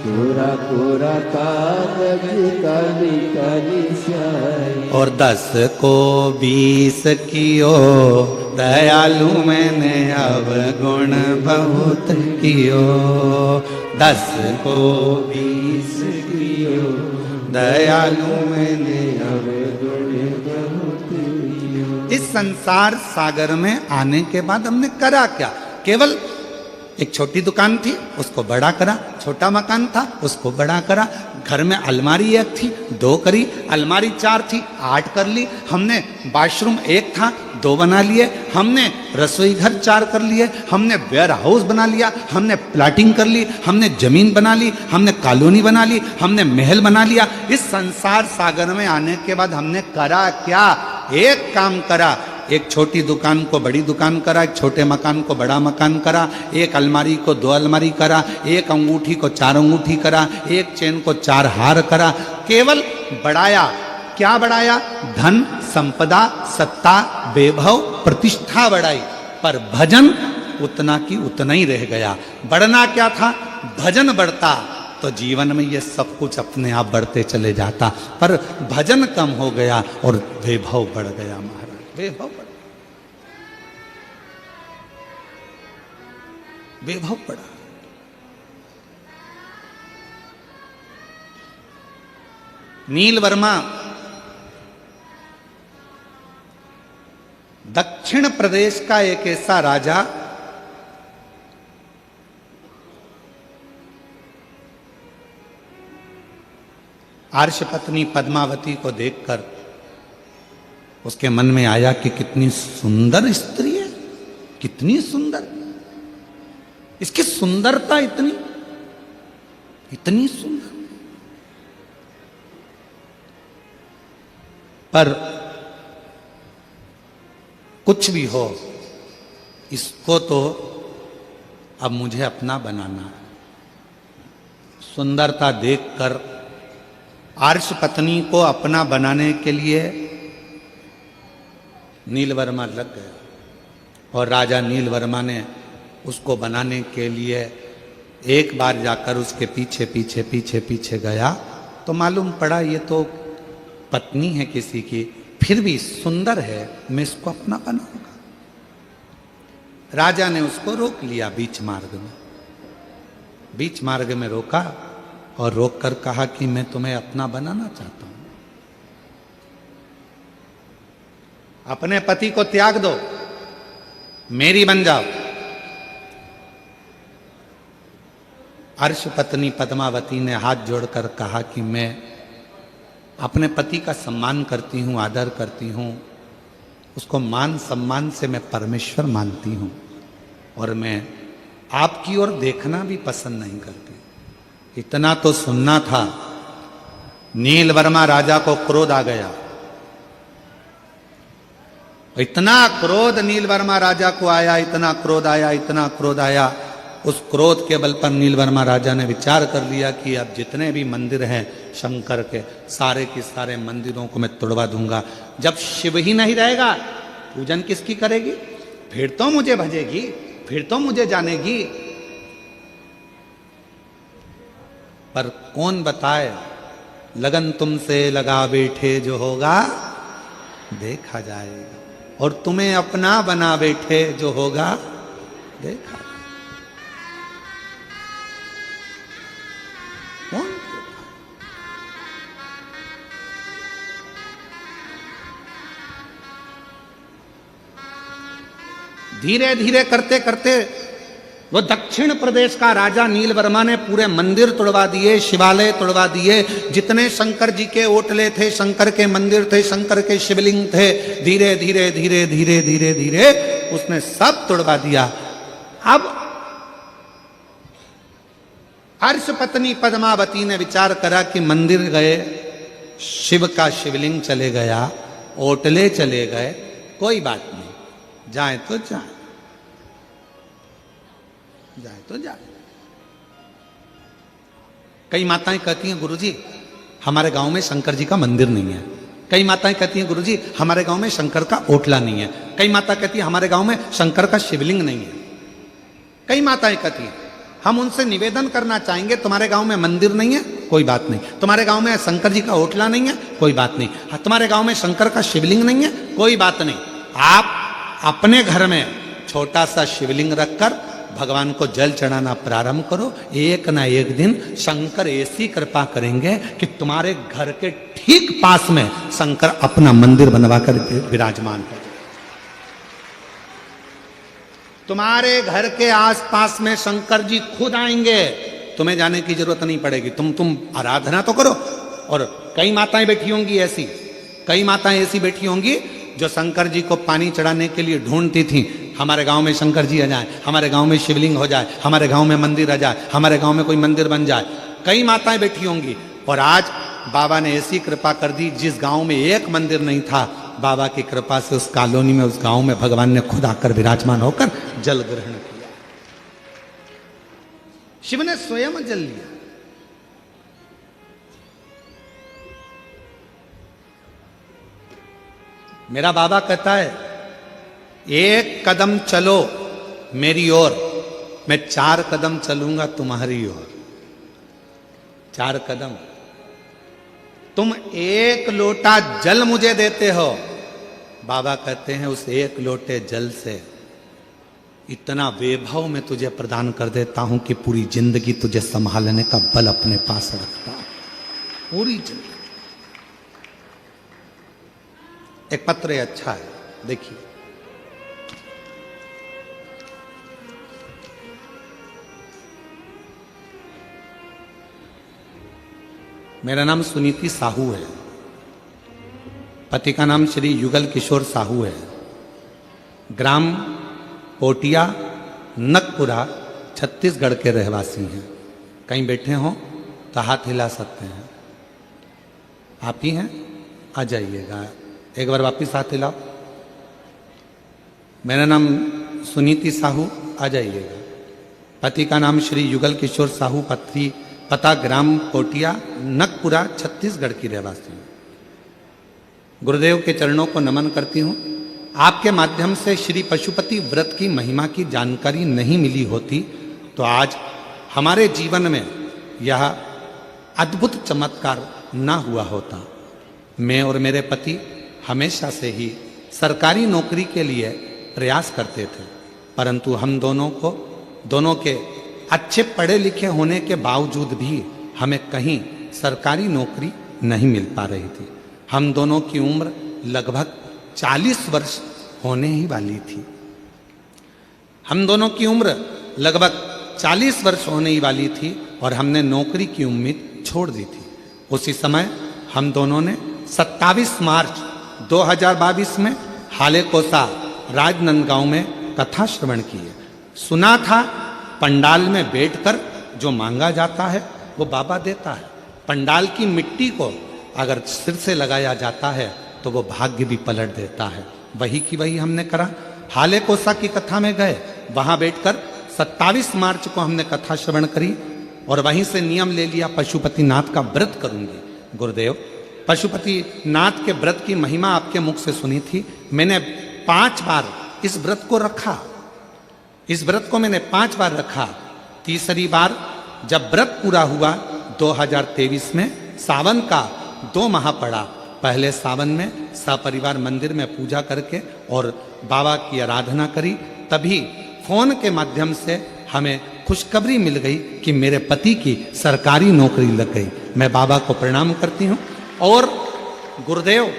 कोरा कोरा कागज काली काली शाही, और 10 को 20 कियो दयालु मैंने अवगुण बहुत कियो, 10 को 20 कियो दयालु मैंने अवगुण बहुत कियो। इस संसार सागर में आने के बाद हमने करा क्या? केवल एक छोटी दुकान थी, उसको बड़ा करा, छोटा मकान था, उसको बड़ा करा, घर में अलमारी एक थी, 2 करी, अलमारी 4 थी, 8 कर ली, हमने बाथरूम 1 था, 2 बना लिए, हमने रसोई घर 4 कर लिए, हमने वेयर हाउस बना लिया, हमने प्लाटिंग कर ली, हमने जमीन बना ली, हमने कॉलोनी बना ली, हमने महल बना लिया। इस संसार सागर में आने के बाद हमने करा क्या? एक काम करा, एक छोटी दुकान को बड़ी दुकान करा, एक छोटे मकान को बड़ा मकान करा, एक अलमारी को 2 अलमारी करा, एक अंगूठी को 4 अंगूठी करा, एक चेन को 4 हार करा। केवल बढ़ाया। क्या बढ़ाया? धन, संपदा, सत्ता, वैभव, प्रतिष्ठा बढ़ाई, पर भजन उतना की उतना ही रह गया। बढ़ना क्या था? भजन बढ़ता तो जीवन में ये सब कुछ अपने आप बढ़ते चले जाता, पर भजन कम हो गया और वैभव बढ़ गया। महाराज वैभव बढ़, वैभव बढ़ा। नील वर्मा दक्षिण प्रदेश का एक ऐसा राजा, आर्षपत्नी पद्मावती को देखकर उसके मन में आया कि कितनी सुंदर स्त्री है, कितनी सुंदर, इसकी सुंदरता इतनी इतनी सुंदर। पर कुछ भी हो, इसको तो अब मुझे अपना बनाना है। सुंदरता देखकर आर्ष पत्नी को अपना बनाने के लिए नीलवर्मा लग गया, और राजा नीलवर्मा ने उसको बनाने के लिए एक बार जाकर उसके पीछे पीछे पीछे पीछे गया, तो मालूम पड़ा ये तो पत्नी है किसी की, फिर भी सुंदर है, मैं इसको अपना बनाऊंगा। राजा ने उसको रोक लिया बीच मार्ग में, बीच मार्ग में रोका और रोककर कहा कि मैं तुम्हें अपना बनाना चाहता हूं। अपने पति को त्याग दो, मेरी बन जाओ। अर्श पत्नी पद्मावती ने हाथ जोड़कर कहा कि मैं अपने पति का सम्मान करती हूं, आदर करती हूं, उसको मान सम्मान से मैं परमेश्वर मानती हूं, और मैं आपकी ओर देखना भी पसंद नहीं करती। इतना तो सुनना था। नीलवर्मा राजा को क्रोध आ गया। इतना क्रोध नीलवर्मा राजा को आया, इतना क्रोध आया, इतना क्रोध आया। उस क्रोध के बल पर नीलवर्मा राजा ने विचार कर लिया कि अब जितने भी मंदिर हैं शंकर के, सारे के सारे मंदिरों को मैं तोड़वा दूंगा। जब शिव ही नहीं रहेगा, पूजन किसकी करेगी? फिर तो मुझे भजेगी, फिर तो मुझे जानेगी। पर कौन बताए, लगन तुमसे लगा बैठे जो होगा देखा जाएगा, और तुम्हें अपना बना बैठे जो होगा देखा। कौन? धीरे धीरे करते करते वो दक्षिण प्रदेश का राजा नीलवर्मा ने पूरे मंदिर तोड़वा दिए, शिवालय तोड़वा दिए। जितने शंकर जी के ओटले थे, शंकर के मंदिर थे, शंकर के शिवलिंग थे, धीरे धीरे धीरे धीरे धीरे धीरे उसने सब तोड़वा दिया। अब अर्श पत्नी पद्मावती ने विचार करा कि मंदिर गए, शिव का शिवलिंग चले गया, ओटले चले गए, कोई बात नहीं, जाए तो जाए, जाए तो जाए। कई माताएं कहती हैं गुरुजी हमारे गांव में शंकर जी का मंदिर नहीं है। कई माताएं कहती हैं गुरुजी हमारे गांव में शंकर का ओटला नहीं है। कई माता कहती है हमारे गांव में शंकर का शिवलिंग नहीं है। कई माताएं कहती हैं हम उनसे निवेदन करना चाहेंगे, तुम्हारे गांव में मंदिर नहीं है, कोई बात नहीं। तुम्हारे गांव में शंकर जी का ओटला नहीं है, कोई बात नहीं। तुम्हारे गांव में शंकर का शिवलिंग नहीं है, कोई बात नहीं। आप अपने घर में छोटा सा शिवलिंग रखकर भगवान को जल चढ़ाना प्रारंभ करो। एक ना एक दिन शंकर ऐसी कृपा करेंगे कि तुम्हारे घर के ठीक पास में शंकर अपना मंदिर बनवाकर विराजमान हो। तुम्हारे घर के आसपास में शंकर जी खुद आएंगे, तुम्हें जाने की जरूरत नहीं पड़ेगी। तुम आराधना तो करो। और कई माताएं बैठी होंगी ऐसी, कई माताएं ऐसी बैठी होंगी जो शंकर जी को पानी चढ़ाने के लिए ढूंढती थी। हमारे गांव में शंकर जी आ जाए, हमारे गांव में शिवलिंग हो जाए, हमारे गांव में मंदिर आ जाए, हमारे गांव में कोई मंदिर बन जाए। कई माताएं बैठी होंगी। और आज बाबा ने ऐसी कृपा कर दी, जिस गांव में एक मंदिर नहीं था, बाबा की कृपा से उस कॉलोनी में, उस गांव में भगवान ने खुद आकर विराजमान होकर जल ग्रहण किया। शिव ने स्वयं जल लिया। मेरा बाबा कहता है एक कदम चलो मेरी ओर, मैं 4 कदम चलूंगा तुम्हारी ओर। 4 कदम। तुम 1 लोटा जल मुझे देते हो, बाबा कहते हैं उस 1 लोटे जल से इतना वैभव मैं तुझे प्रदान कर देता हूं कि पूरी जिंदगी तुझे संभालने का बल अपने पास रखता हूं। पूरी जिंदगी। एक पत्र है, अच्छा है, देखिए। मेरा नाम सुनीति साहू है। पति का नाम श्री युगल किशोर साहू है। ग्राम पोटिया, नकपुरा, छत्तीसगढ़ के रहवासी हैं। कहीं बैठे हों तो हाथ हिला सकते हैं। आप ही हैं? आ जाइएगा, एक बार वापिस हाथ हिलाओ। मेरा नाम सुनीति साहू, आ जाइएगा। पति का नाम श्री युगल किशोर साहू, पता ग्राम पोटिया, नकपुरा, छत्तीसगढ़ की रहवासी हूँ। गुरुदेव के चरणों को नमन करती हूँ। आपके माध्यम से श्री पशुपति व्रत की महिमा की जानकारी नहीं मिली होती तो आज हमारे जीवन में यह अद्भुत चमत्कार ना हुआ होता। मैं और मेरे पति हमेशा से ही सरकारी नौकरी के लिए प्रयास करते थे, परंतु हम दोनों के अच्छे पढ़े लिखे होने के बावजूद भी हमें कहीं सरकारी नौकरी नहीं मिल पा रही थी। हम दोनों की उम्र लगभग 40 वर्ष होने ही वाली थी। हम दोनों की उम्र लगभग 40 वर्ष होने ही वाली थी और हमने नौकरी की उम्मीद छोड़ दी थी। उसी समय हम दोनों ने 27 मार्च 2022 में हालेकोसा राजनांदगांव में कथा श्रवण की है। सुना था पंडाल में बैठकर जो मांगा जाता है वो बाबा देता है। पंडाल की मिट्टी को अगर सिर से लगाया जाता है तो वो भाग्य भी पलट देता है। वही की वही हमने करा। हालेकोसा की कथा में गए, वहां बैठकर 27 मार्च को हमने कथा श्रवण करी और वहीं से नियम ले लिया पशुपतिनाथ का व्रत करूंगी। गुरुदेव, पशुपतिनाथ के व्रत की महिमा आपके मुख से सुनी थी। मैंने 5 बार इस व्रत को रखा। इस व्रत को मैंने 5 बार रखा। तीसरी बार जब व्रत पूरा हुआ 2023 में सावन का 2 माह पड़ा। पहले सावन में सपरिवार मंदिर में पूजा करके और बाबा की आराधना करी। तभी फोन के माध्यम से हमें खुशखबरी मिल गई कि मेरे पति की सरकारी नौकरी लग गई। मैं बाबा को प्रणाम करती हूँ। और गुरुदेव,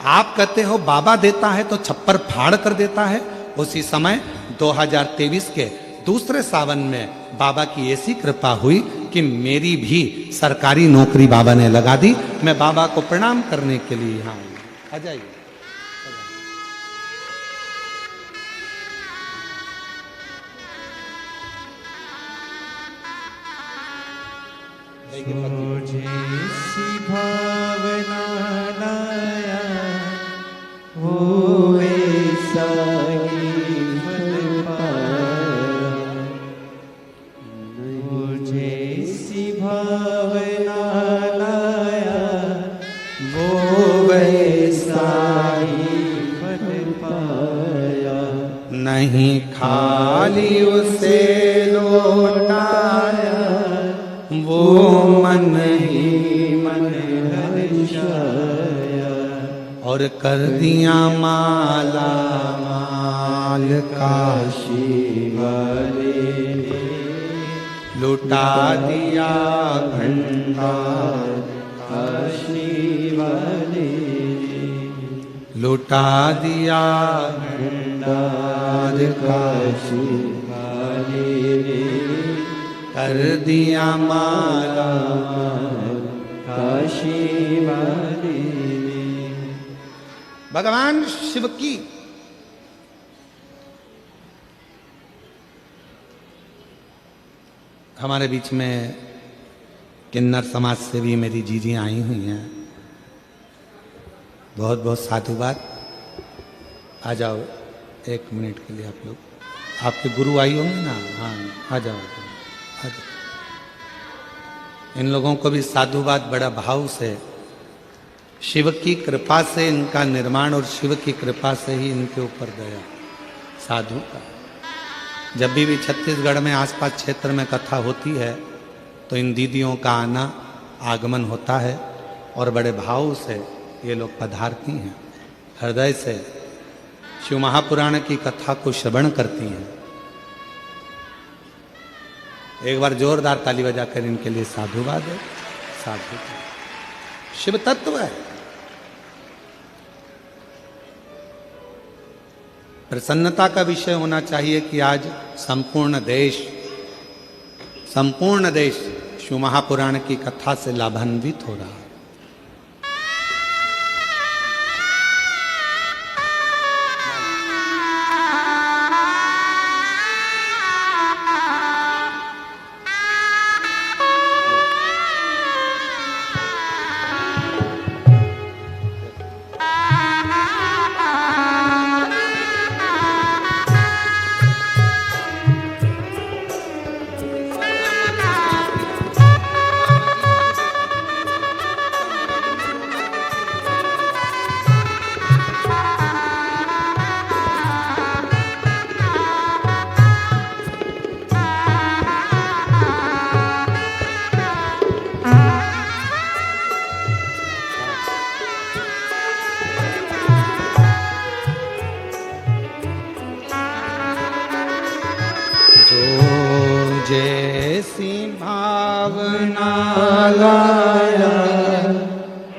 आप कहते हो बाबा देता है तो छप्पर फाड़ कर देता है। उसी समय 2023 के दूसरे सावन में बाबा की ऐसी कृपा हुई कि मेरी भी सरकारी नौकरी बाबा ने लगा दी। मैं बाबा को प्रणाम करने के लिए यहाँ आ जाइए। मुझे सी भावना लाया वो ऐसा ही फल पाया। मुझे सी भावना लाया वो ऐसा ही फल पाया। नहीं खाली उसे लौटाया वो मन ही मन हर्षाया और कर दिया माला माल काशी वाले ने लुटा दिया भंडार काशी वाले ने लुटा दिया भंडार काशी वाले ने कर दिया माला काशी वाले ने। भगवान शिव की हमारे बीच में किन्नर समाज से भी मेरी जीजी आई हुई हैं। बहुत बहुत साधुवाद। आ जाओ 1 मिनट के लिए आप लोग। आपके गुरु आई होंगे ना? हाँ, आ जाओ। इन लोगों को भी साधुवाद बड़ा भाव से। शिव की कृपा से इनका निर्माण और शिव की कृपा से ही इनके ऊपर गया साधु का। जब भी छत्तीसगढ़ में आसपास क्षेत्र में कथा होती है तो इन दीदियों का आना आगमन होता है और बड़े भाव से ये लोग पधारती हैं, हृदय से शिव महापुराण की कथा को श्रवण करती हैं। एक बार जोरदार ताली बजाकर इनके लिए साधुवाद है। साधु शिव तत्व है। प्रसन्नता का विषय होना चाहिए कि आज संपूर्ण देश शिव महापुराण की कथा से लाभान्वित हो रहा है। जैसी भावना लाया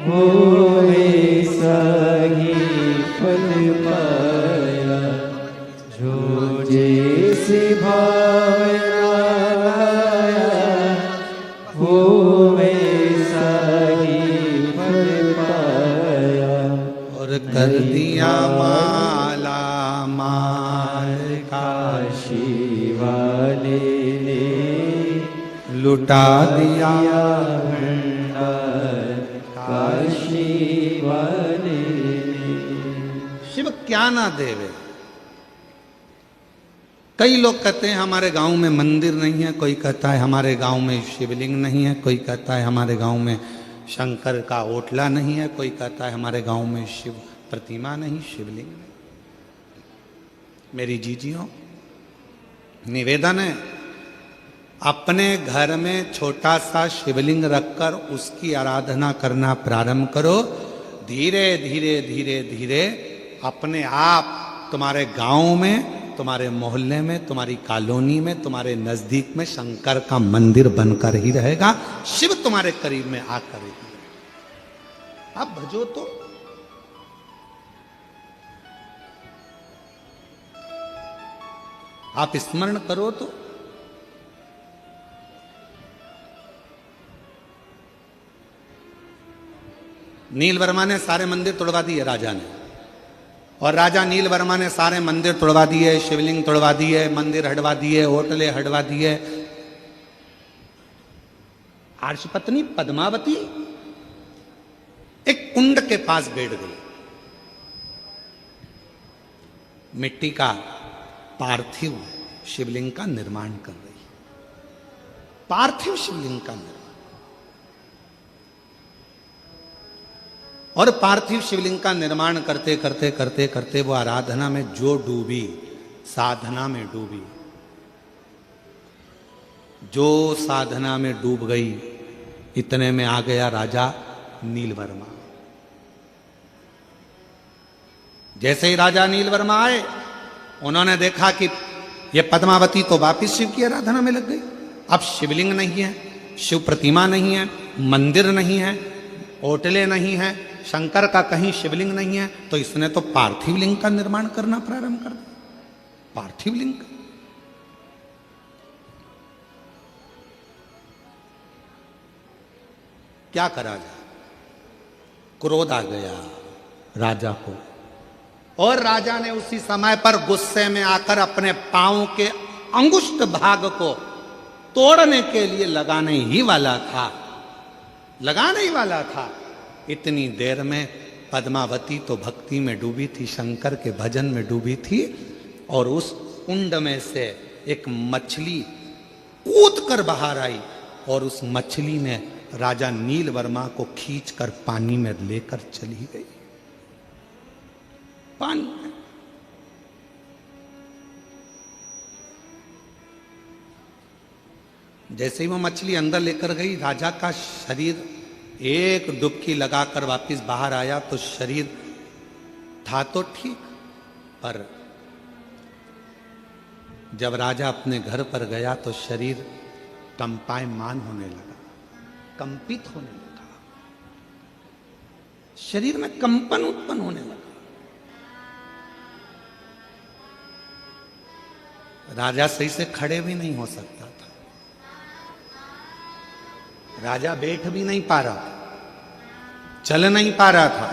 वो ऐसा ही फल जैसी भावना लाया वो वैसा ही फल पाया। और कर दिया माला माल का काशी वाले ने लुटा दिया भंडार काशी वाले ने। शिव क्या ना देवे। कई लोग कहते हैं हमारे गांव में मंदिर नहीं है, कोई कहता है हमारे गांव में शिवलिंग नहीं है, कोई कहता है हमारे गांव में शंकर का ओटला नहीं है, कोई कहता है हमारे गांव में शिव प्रतिमा नहीं, शिवलिंग नहीं। मेरी जीजियों, निवेदन है अपने घर में छोटा सा शिवलिंग रखकर उसकी आराधना करना प्रारंभ करो। धीरे धीरे धीरे धीरे अपने आप तुम्हारे गांव में, तुम्हारे मोहल्ले में, तुम्हारी कॉलोनी में, तुम्हारे नजदीक में शंकर का मंदिर बनकर ही रहेगा। शिव तुम्हारे करीब में आकर ही। आप भजो तो, आप स्मरण करो तो। नील वर्मा ने सारे मंदिर तोड़वा दिए राजा ने, और राजा नील वर्मा ने सारे मंदिर तोड़वा दिए, शिवलिंग तोड़वा दिए, मंदिर हटवा दिए, होटलें हटवा दिए। आर्षपत्नी पद्मावती एक कुंड के पास बैठ गई, मिट्टी का पार्थिव शिवलिंग का निर्माण कर रही। पार्थिव शिवलिंग का निर्माण, और पार्थिव शिवलिंग का निर्माण करते करते करते करते वो आराधना में जो डूबी, साधना में डूबी, जो साधना में डूब गई, इतने में आ गया राजा नीलवर्मा। जैसे ही राजा नीलवर्मा आए, उन्होंने देखा कि ये पद्मावती तो वापिस शिव की आराधना में लग गई। अब शिवलिंग नहीं है, शिव प्रतिमा नहीं है, मंदिर नहीं है, ओटले नहीं है, शंकर का कहीं शिवलिंग नहीं है, तो इसने तो पार्थिव लिंग का निर्माण करना प्रारंभ कर दिया। पार्थिव लिंग का क्या करा जाए? क्रोध आ गया राजा को, और राजा ने उसी समय पर गुस्से में आकर अपने पांव के अंगुष्ठ भाग को तोड़ने के लिए लगाने ही वाला था। इतनी देर में पद्मावती तो भक्ति में डूबी थी, शंकर के भजन में डूबी थी, और उस कुंड में से एक मछली कूद कर बाहर आई, और उस मछली ने राजा नीलवर्मा को खींचकर पानी में लेकर चली गई। पानी में जैसे ही वो मछली अंदर लेकर गई, राजा का शरीर एक डुबकी लगाकर वापस बाहर आया तो शरीर था तो ठीक, पर जब राजा अपने घर पर गया तो शरीर कंपायमान होने लगा, कंपित होने लगा, शरीर में कंपन उत्पन्न होने लगा। राजा सही से खड़े भी नहीं हो सकता था, राजा बैठ भी नहीं पा रहा था, चल नहीं पा रहा था।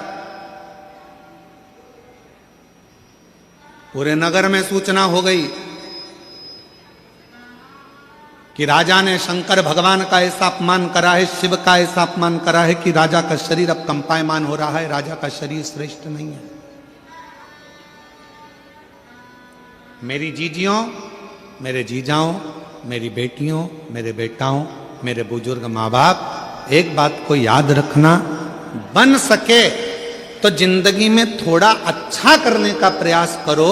पूरे नगर में सूचना हो गई कि राजा ने शंकर भगवान का ऐसा अपमान करा है, शिव का ऐसा अपमान करा है कि राजा का शरीर अब कंपायमान हो रहा है, राजा का शरीर श्रेष्ठ नहीं है। मेरी जीजियों, मेरे जीजाओं, मेरी बेटियों, मेरे बेटाओं, मेरे बुजुर्ग माँ बाप, एक बात को याद रखना, बन सके तो जिंदगी में थोड़ा अच्छा करने का प्रयास करो।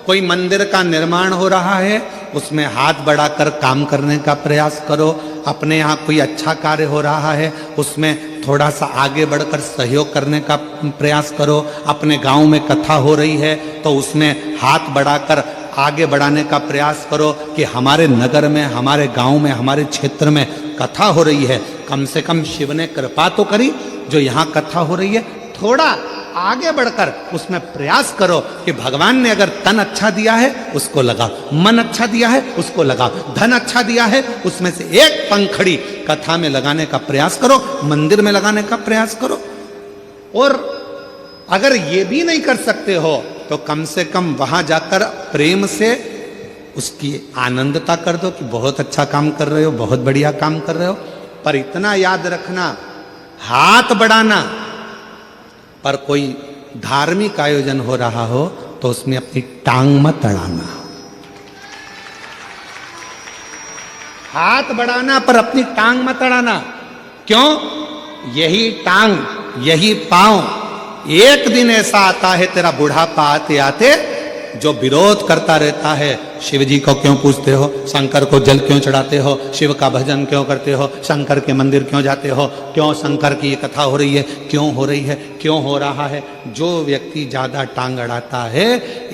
कोई मंदिर का निर्माण हो रहा है, उसमें हाथ बढ़ाकर काम करने का प्रयास करो। अपने यहाँ कोई अच्छा कार्य हो रहा है, उसमें थोड़ा सा आगे बढ़कर सहयोग करने का प्रयास करो। अपने गांव में कथा हो रही है तो उसमें हाथ बढ़ाकर आगे बढ़ाने का प्रयास करो कि हमारे नगर में, हमारे गांव में, हमारे क्षेत्र में कथा हो रही है, कम से कम शिव ने कृपा तो करी, जो यहाँ कथा हो रही है थोड़ा आगे बढ़कर उसमें प्रयास करो कि भगवान ने अगर तन अच्छा दिया है उसको लगाओ, मन अच्छा दिया है उसको लगाओ, धन अच्छा दिया है उसमें से एक पंखड़ी कथा में लगाने का प्रयास करो, मंदिर में लगाने का प्रयास करो। और अगर ये भी नहीं कर सकते हो तो कम से कम वहां जाकर प्रेम से उसकी आनंदता कर दो कि बहुत अच्छा काम कर रहे हो, बहुत बढ़िया काम कर रहे हो। पर इतना याद रखना, हाथ बढ़ाना पर कोई धार्मिक आयोजन हो रहा हो तो उसमें अपनी टांग मत अड़ाना। हाथ बढ़ाना पर अपनी टांग मत अड़ाना। क्यों? यही टांग, यही पांव एक दिन ऐसा आता है तेरा बुढ़ापा आते आते जो विरोध करता रहता है। शिव जी को क्यों पूजते हो, शंकर को जल क्यों चढ़ाते हो, शिव का भजन क्यों करते हो, शंकर के मंदिर क्यों जाते हो, क्यों शंकर की ये कथा हो रही है, क्यों हो रही है, क्यों हो रहा है। जो व्यक्ति ज्यादा टांग अड़ाता है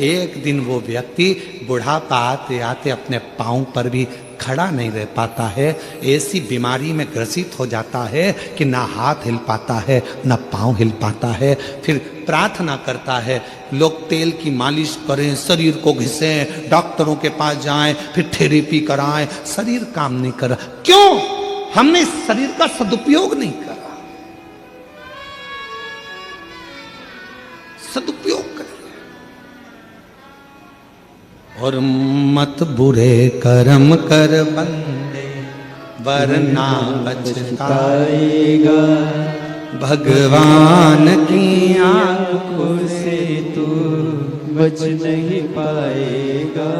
एक दिन वो व्यक्ति बुढ़ापा आते आते अपने पांव पर भी खड़ा नहीं रह पाता है, ऐसी बीमारी में ग्रसित हो जाता है कि ना हाथ हिल पाता है ना पांव हिल पाता है। फिर प्रार्थना करता है, लोग तेल की मालिश करें, शरीर को घिसें, डॉक्टरों के पास जाएं, फिर थेरेपी कराएं, शरीर काम नहीं कर रहा। क्यों? हमने इस शरीर का सदुपयोग नहीं करा। सदुपयोग कर और मत बुरे कर्म कर बंदे वरना पछताएगा, भगवान की आंखों से तू बच नहीं पाएगा,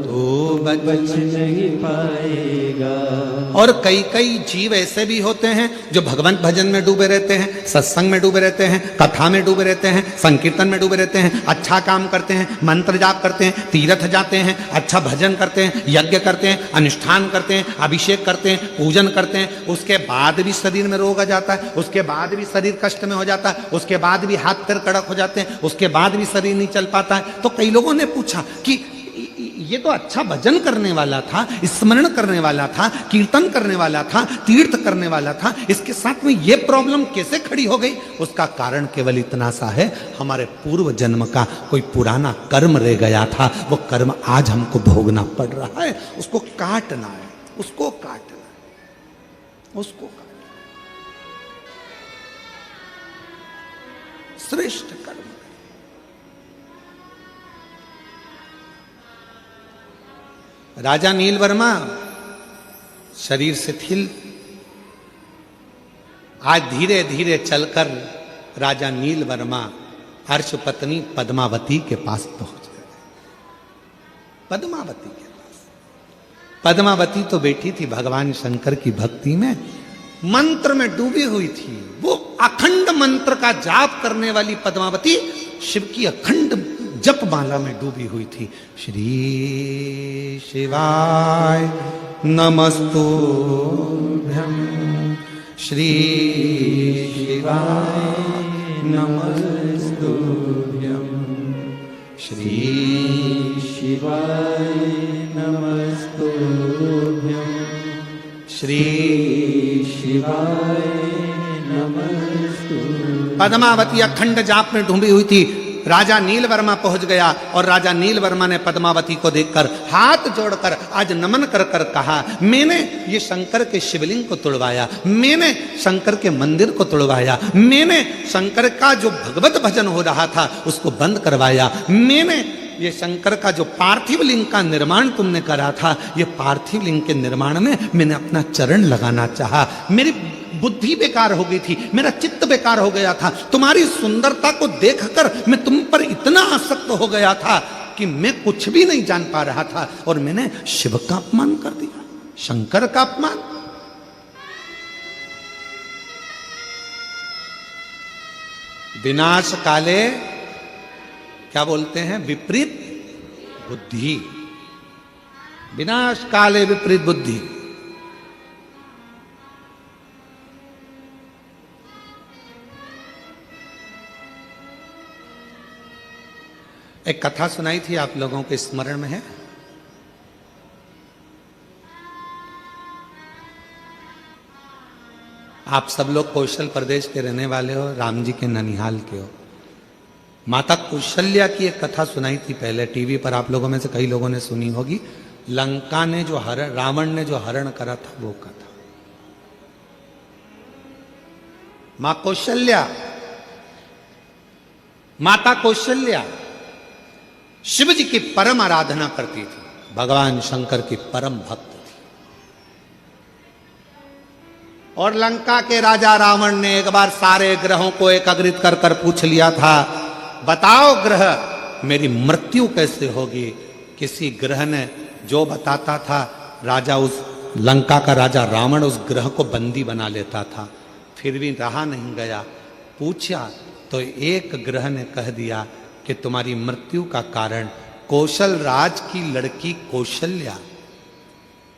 तो बच नहीं पाएगा। और कई कई जीव ऐसे भी होते हैं जो भगवंत भजन में डूबे रहते हैं, सत्संग में डूबे रहते हैं, कथा में डूबे रहते हैं, संकीर्तन में डूबे रहते हैं, अच्छा काम करते हैं, मंत्र जाप करते हैं, तीर्थ जाते हैं, अच्छा भजन करते हैं, यज्ञ करते हैं, अनुष्ठान करते हैं, अभिषेक करते हैं, पूजन करते हैं। उसके बाद भी शरीर में रोग आ जाता है, उसके बाद भी शरीर कष्ट में हो जाता है, उसके बाद भी हाथ पैर कड़क हो जाते हैं, उसके बाद भी शरीर नहीं चल पाता है। तो कई लोगों ने पूछा कि ये तो अच्छा भजन करने वाला था, स्मरण करने वाला था, कीर्तन करने वाला था, तीर्थ करने वाला था, इसके साथ में ये प्रॉब्लम कैसे खड़ी हो गई? उसका कारण केवल इतना सा है, हमारे पूर्व जन्म का कोई पुराना कर्म रह गया था, वो कर्म आज हमको भोगना पड़ रहा है। उसको काटना है, उसको काटना है, उसको काटना। श्रेष्ठ कर्म। राजा नीलवर्मा शरीर शिथिल, आज धीरे धीरे चलकर राजा नीलवर्मा हर्ष पत्नी पद्मावती के पास पहुंच गए। पद्मावती के पास, पद्मावती तो बैठी थी भगवान शंकर की भक्ति में, मंत्र में डूबी हुई थी। वो अखंड मंत्र का जाप करने वाली पद्मावती शिव की अखंड जप माला में डूबी हुई थी। श्री शिवाय नमस्तुभ्यं, श्री शिवाय नमस्तुभ्यं, श्री शिवाय नमस्तुभ्यं, श्री शिवाय नमस्तुभ्यं। पद्मावती अखंड जाप में डूबी हुई थी। राजा नीलवर्मा पहुंच गया और राजा नीलवर्मा ने पद्मावती को देखकर हाथ जोड़कर आज नमन कर कर कहा, मैंने ये शंकर के शिवलिंग को तोड़वाया, मैंने शंकर के मंदिर को तोड़वाया, मैंने शंकर का जो भगवत भजन हो रहा था उसको बंद करवाया, मैंने ये शंकर का जो पार्थिव लिंग का निर्माण तुमने करा था, ये पार्थिव लिंग के निर्माण में मैंने अपना चरण लगाना चाहा। मेरी बुद्धि बेकार हो गई थी, मेरा चित्त बेकार हो गया था, तुम्हारी सुंदरता को देखकर मैं तुम पर इतना आसक्त हो गया था कि मैं कुछ भी नहीं जान पा रहा था और मैंने शिव का अपमान कर दिया, शंकर का अपमान। विनाश काले क्या बोलते हैं? विपरीत बुद्धि। विनाश काले विपरीत बुद्धि। एक कथा सुनाई थी, आप लोगों के स्मरण में है? आप सब लोग कौशल प्रदेश के रहने वाले हो, राम जी के ननिहाल के हो। माता कौशल्या की एक कथा सुनाई थी पहले टीवी पर, आप लोगों में से कई लोगों ने सुनी होगी। लंका ने जो हरण, रावण ने जो हरण करा था वो कथा। मां कौशल्या, माता कौशल्या शिव जी की परम आराधना करती थी, भगवान शंकर की परम भक्त थी। और लंका के राजा रावण ने एक बार सारे ग्रहों को एकत्रित कर कर पूछ लिया था, बताओ ग्रह मेरी मृत्यु कैसे होगी। किसी ग्रह ने जो बताता था, राजा उस लंका का राजा रावण उस ग्रह को बंदी बना लेता था। फिर भी रहा नहीं गया, पूछा तो एक ग्रह ने कह दिया कि तुम्हारी मृत्यु का कारण कौशल राज की लड़की कौशल्या,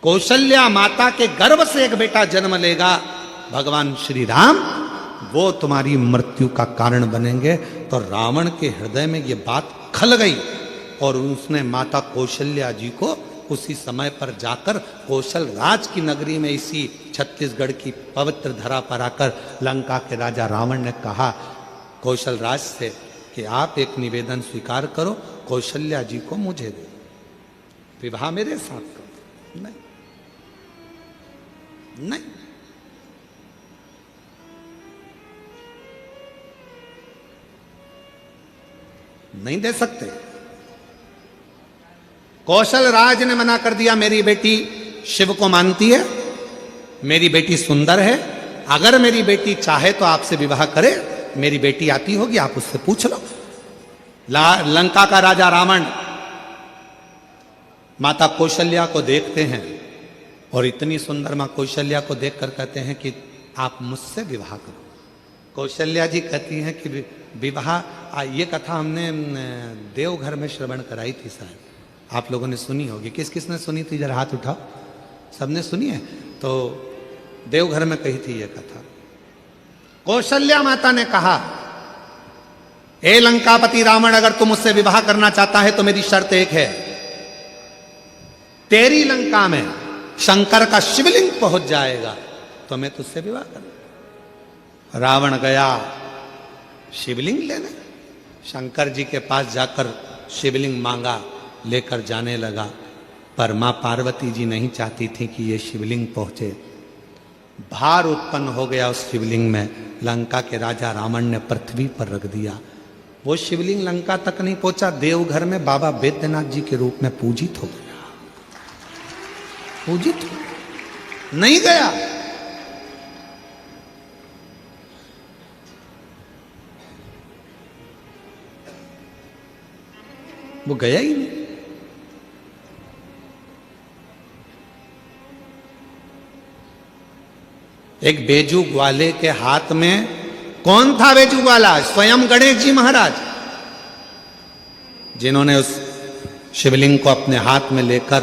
कौशल्या माता के गर्भ से एक बेटा जन्म लेगा, भगवान श्री राम, वो तुम्हारी मृत्यु का कारण बनेंगे। तो रावण के हृदय में ये बात खल गई और उसने माता कौशल्या जी को उसी समय पर जाकर कौशल राज की नगरी में, इसी छत्तीसगढ़ की पवित्र धरा पर आकर लंका के राजा रावण ने कहा कौशल राज से कि आप एक निवेदन स्वीकार करो, कौशल्या जी को मुझे दो, विवाह मेरे साथ करो। नहीं, नहीं, नहीं दे सकते। कौशल राज ने मना कर दिया, मेरी बेटी शिव को मानती है, मेरी बेटी सुंदर है, अगर मेरी बेटी चाहे तो आपसे विवाह करे, मेरी बेटी आती होगी, आप उससे पूछ लो। लंका का राजा रावण माता कौशल्या को देखते हैं और इतनी सुंदर मां कौशल्या को देखकर कहते हैं कि आप मुझसे विवाह करो। कौशल्या जी कहती हैं कि विवाह, ये कथा हमने देवघर में श्रवण कराई थी शायद, आप लोगों ने सुनी होगी। किस किस ने सुनी थी, जरा हाथ उठाओ। सबने सुनी है? तो देवघर में कही थी ये कथा। कौशल्या माता ने कहा, ए लंकापति रावण, अगर तुम मुझसे विवाह करना चाहता है तो मेरी शर्त एक है, तेरी लंका में शंकर का शिवलिंग पहुंच जाएगा तो मैं तुझसे विवाह करूं। रावण गया शिवलिंग लेने, शंकर जी के पास जाकर शिवलिंग मांगा, लेकर जाने लगा, पर मां पार्वती जी नहीं चाहती थी कि ये शिवलिंग पहुंचे। भार उत्पन्न हो गया उस शिवलिंग में, लंका के राजा रावण ने पृथ्वी पर रख दिया। वो शिवलिंग लंका तक नहीं पहुंचा, देवघर में बाबा बैद्यनाथ जी के रूप में पूजित हो गया, पूजित नहीं गया। वो गया ही नहीं। एक बेजू ग्वाले के हाथ में, कौन था बेजू ग्वाला? स्वयं गणेश जी महाराज, जिन्होंने उस शिवलिंग को अपने हाथ में लेकर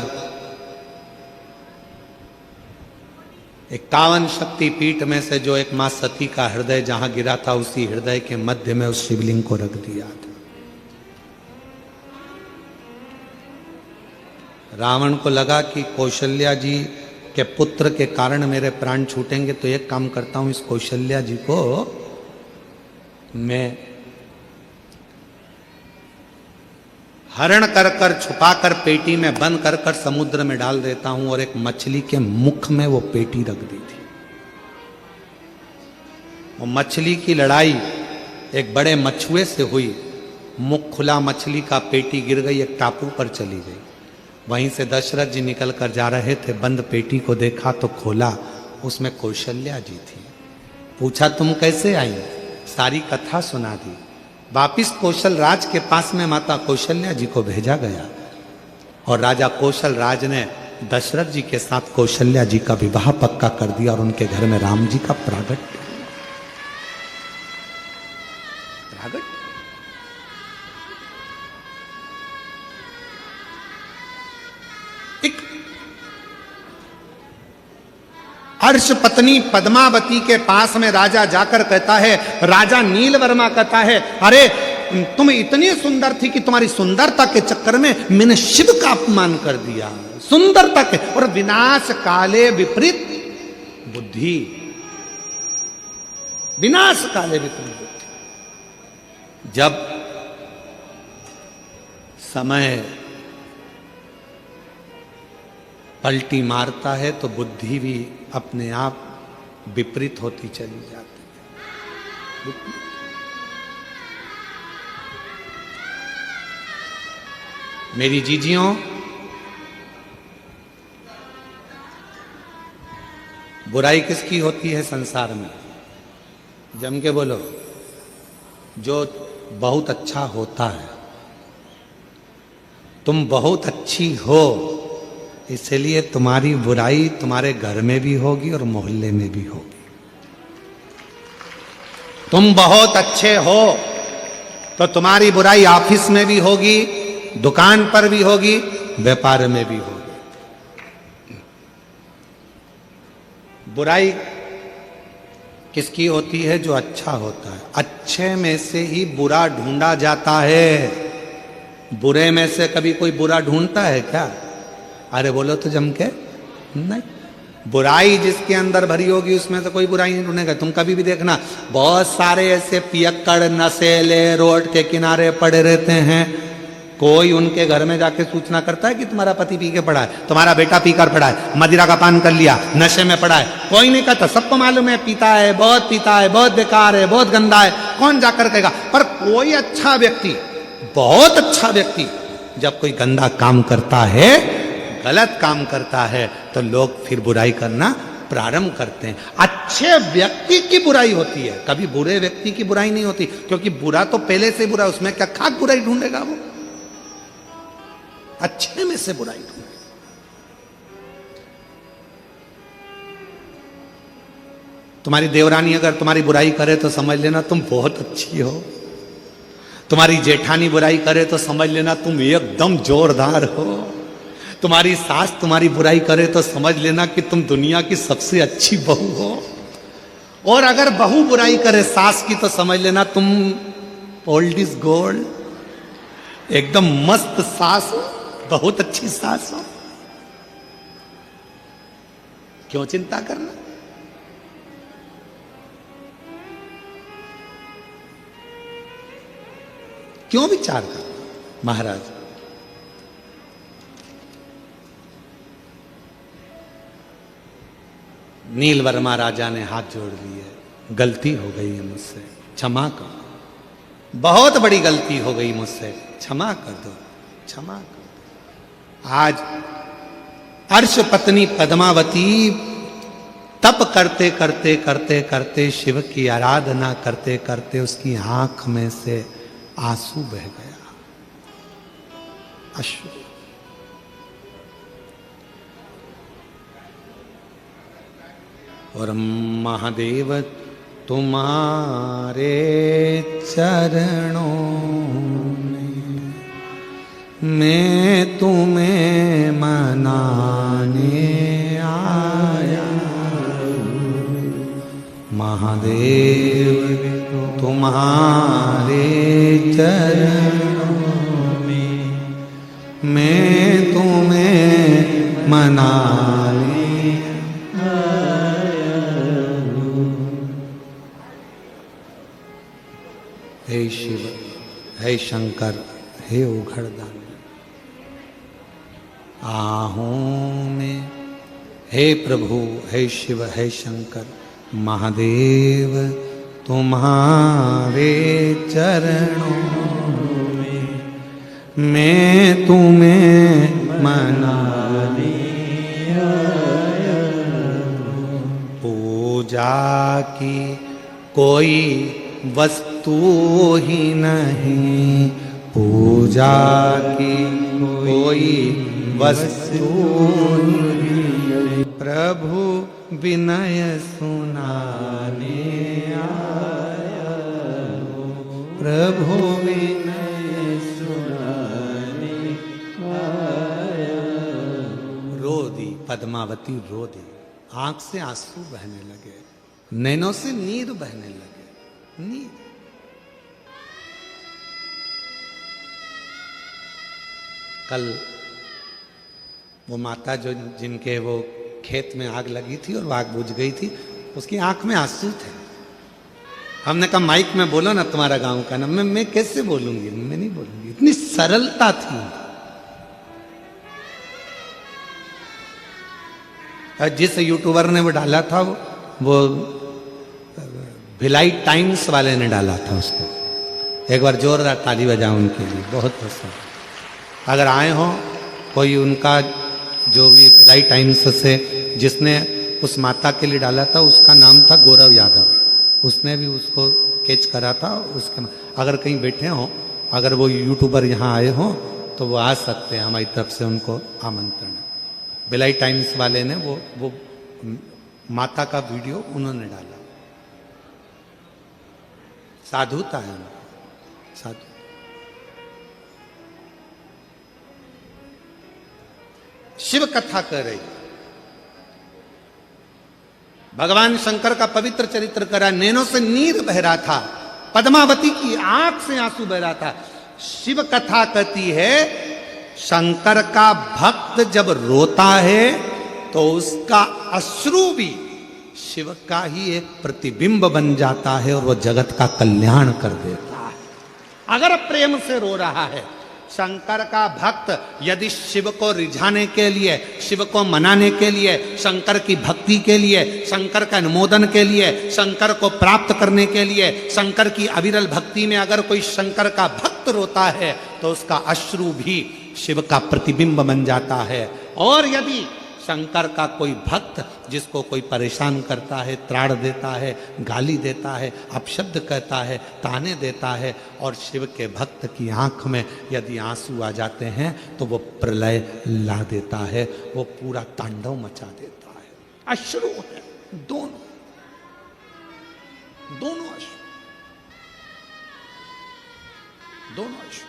51 शक्ति पीठ में से जो एक मां सती का हृदय जहां गिरा था, उसी हृदय के मध्य में उस शिवलिंग को रख दिया था। रावण को लगा कि कौशल्या जी के पुत्र के कारण मेरे प्राण छूटेंगे, तो एक काम करता हूं, इस कौशल्या जी को मैं हरण कर कर छुपा कर पेटी में बंद कर कर समुद्र में डाल देता हूं। और एक मछली के मुख में वो पेटी रख दी थी। वो मछली की लड़ाई एक बड़े मछुए से हुई, मुख खुला मछली का, पेटी गिर गई, एक टापू पर चली गई। वहीं से दशरथ जी निकल कर जा रहे थे, बंद पेटी को देखा तो खोला, उसमें कौशल्या जी थी। पूछा तुम कैसे आई? सारी कथा सुना दी। वापिस कौशल राज के पास में माता कौशल्या जी को भेजा गया और राजा कौशल राज ने दशरथ जी के साथ कौशल्या जी का विवाह पक्का कर दिया और उनके घर में राम जी का प्रागट्य। हर्ष पत्नी पद्मावती के पास में राजा जाकर कहता है, राजा नीलवर्मा कहता है, अरे तुम इतनी सुंदर थी कि तुम्हारी सुंदरता के चक्कर में मैंने शिव का अपमान कर दिया। सुंदरता के और विनाश काले विपरीत बुद्धि, विनाश काले विपरीत बुद्धि। जब समय पलटी मारता है तो बुद्धि भी अपने आप विपरीत होती चली जाती है। मेरी जीजियों, बुराई किसकी होती है संसार में? जम के बोलो। जो बहुत अच्छा होता है। तुम बहुत अच्छी हो, इसलिए तुम्हारी बुराई तुम्हारे घर में भी होगी और मोहल्ले में भी होगी। तुम बहुत अच्छे हो तो तुम्हारी बुराई ऑफिस में भी होगी, दुकान पर भी होगी, व्यापार में भी होगी। बुराई किसकी होती है? जो अच्छा होता है। अच्छे में से ही बुरा ढूंढा जाता है। बुरे में से कभी कोई बुरा ढूंढता है क्या? अरे बोलो तो जम के नहीं। बुराई जिसके अंदर भरी होगी उसमें तो कोई बुराई नहीं ढूंढेगा। तुम कभी भी देखना, बहुत सारे ऐसे पियक्कड़ नशेले रोड के किनारे पड़े रहते हैं। कोई उनके घर में जाके सूचना करता है कि तुम्हारा पति पी के पड़ा है, तुम्हारा बेटा पीकर पड़ा है, मदिरा का पान कर लिया, नशे में पड़ा है? कोई नहीं कहता। सबको मालूम है पीता है, बहुत पीता है, बहुत बेकार है, बहुत गंदा है। कौन जाकर कहेगा? पर कोई अच्छा व्यक्ति, बहुत अच्छा व्यक्ति जब कोई गंदा काम करता है, गलत काम करता है, तो लोग फिर बुराई करना प्रारंभ करते हैं। अच्छे व्यक्ति की बुराई होती है, कभी बुरे व्यक्ति की बुराई नहीं होती, क्योंकि बुरा तो पहले से बुरा, उसमें क्या खाक बुराई ढूंढेगा वो? अच्छे में से बुराई ढूंढेगा। तुम्हारी देवरानी अगर तुम्हारी बुराई करे तो समझ लेना तुम बहुत अच्छी हो। तुम्हारी जेठानी बुराई करे तो समझ लेना तुम एकदम जोरदार हो। तुम्हारी सास तुम्हारी बुराई करे तो समझ लेना कि तुम दुनिया की सबसे अच्छी बहू हो। और अगर बहू बुराई करे सास की तो समझ लेना तुम ओल्ड इज गोल्ड, एकदम मस्त सास हो, बहुत अच्छी सास हो। क्यों चिंता करना? क्यों विचार करना? महाराज, नील वर्मा राजा ने हाथ जोड़ लिए, गलती हो गई है मुझसे, क्षमा करो। बहुत बड़ी गलती हो गई मुझसे, क्षमा कर दो, क्षमा कर दो। आज अर्श पत्नी पद्मावती तप करते करते करते करते, शिव की आराधना करते करते उसकी आंख में से आंसू बह गया, अश्रु। और महादेव तुम्हारे चरणों में मैं तुम्हें मनाने आया। महादेव तुम्हारे चरणों में मैं तुम्हें मनाने हे शिव, हे शंकर, हे उघड़दान, आहूं में हे प्रभु, हे शिव, हे शंकर, महादेव तुम्हारे चरणों में मैं तुम्हें मनाने आया। पूजा की कोई वस्तु ही नहीं, पूजा की कोई वस्तु ही नहीं, प्रभु विनय सुनाने आया। प्रभु विनय सुनाने आया। रो दी पद्मावती, रो दी, आंख से आंसू बहने लगे, नैनों से नीर बहने लगे, नीर। कल वो माता जो जिनके वो खेत में आग लगी थी और वो आग बुझ गई थी, उसकी आंख में आंसू थे। हमने कहा माइक में बोलो ना तुम्हारा गांव का नाम। मैं कैसे बोलूंगी, मैं नहीं बोलूंगी। इतनी सरलता थी। जिस यूट्यूबर ने वो डाला था, वो भिलाई टाइम्स वाले ने डाला था उसको। एक बार जोरदार ताली बजाओ उनके लिए, बहुत पसंद। अगर आए हो कोई, उनका जो भी भिलाई टाइम्स से जिसने उस माता के लिए डाला था, उसका नाम था गौरव यादव। उसने भी उसको कैच करा था। उसके अगर कहीं बैठे हो, अगर वो यूट्यूबर यहाँ आए हो तो वो आ सकते हैं, हमारी तरफ से उनको आमंत्रण। भिलाई टाइम्स वाले ने वो माता का वीडियो उन्होंने डाला। साधुता है, साधु। शिव कथा कर रही, भगवान शंकर का पवित्र चरित्र करा। नैनों से नीर बह रहा था, पद्मावती की आंख से आंसू बह रहा था। शिव कथा कहती है, शंकर का भक्त जब रोता है तो उसका अश्रु भी शिव का ही एक प्रतिबिंब बन जाता है और वह जगत का कल्याण कर देता है। अगर प्रेम से रो रहा है, शंकर का भक्त यदि शिव को रिझाने के लिए, शिव को मनाने के लिए, शंकर की भक्ति के लिए, शंकर का अनुमोदन के लिए, शंकर को प्राप्त करने के लिए, शंकर की अविरल भक्ति में अगर कोई शंकर का भक्त रोता है तो उसका अश्रु भी शिव का प्रतिबिंब बन जाता है। और यदि शंकर का कोई भक्त जिसको कोई परेशान करता है, त्राड़ देता है, गाली देता है, अपशब्द कहता है, ताने देता है, और शिव के भक्त की आंख में यदि आंसू आ जाते हैं तो वो प्रलय ला देता है, वो पूरा तांडव मचा देता है। अश्रु है, दोनों अश्रु, दोनों अश्रु।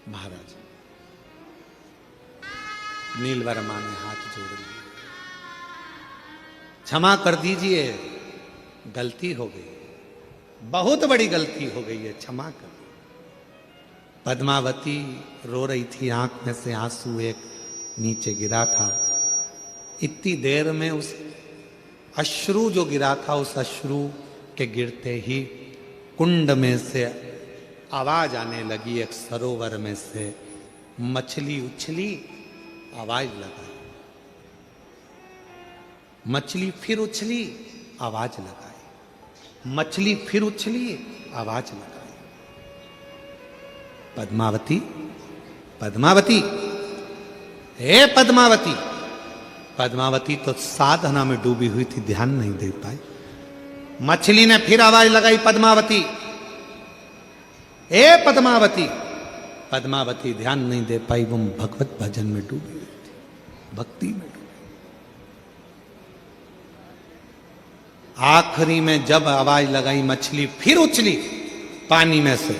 महाराज नीलवर्मा ने हाथ जोड़ लिए, क्षमा कर दीजिए, गलती हो गई, बहुत बड़ी गलती हो गई है, क्षमा कर। पद्मावती रो रही थी, आंख में से आंसू एक नीचे गिरा था। इतनी देर में उस अश्रु जो गिरा था, उस अश्रु के गिरते ही कुंड में से आवाज आने लगी। एक सरोवर में से मछली उछली, आवाज लगाई। मछली फिर उछली, आवाज लगाई। मछली फिर उछली, आवाज लगाई। पद्मावती, पद्मावती, हे पद्मावती। पद्मावती तो साधना में डूबी हुई थी, ध्यान नहीं दे पाई। मछली ने फिर आवाज लगाई, पद्मावती, हे पद्मावती। पद्मावती ध्यान नहीं दे पाई, वो भगवत भजन में डूबी हुई थी, भक्ति में डूबी। आखिरी में जब आवाज लगाई, मछली फिर उछली पानी में से।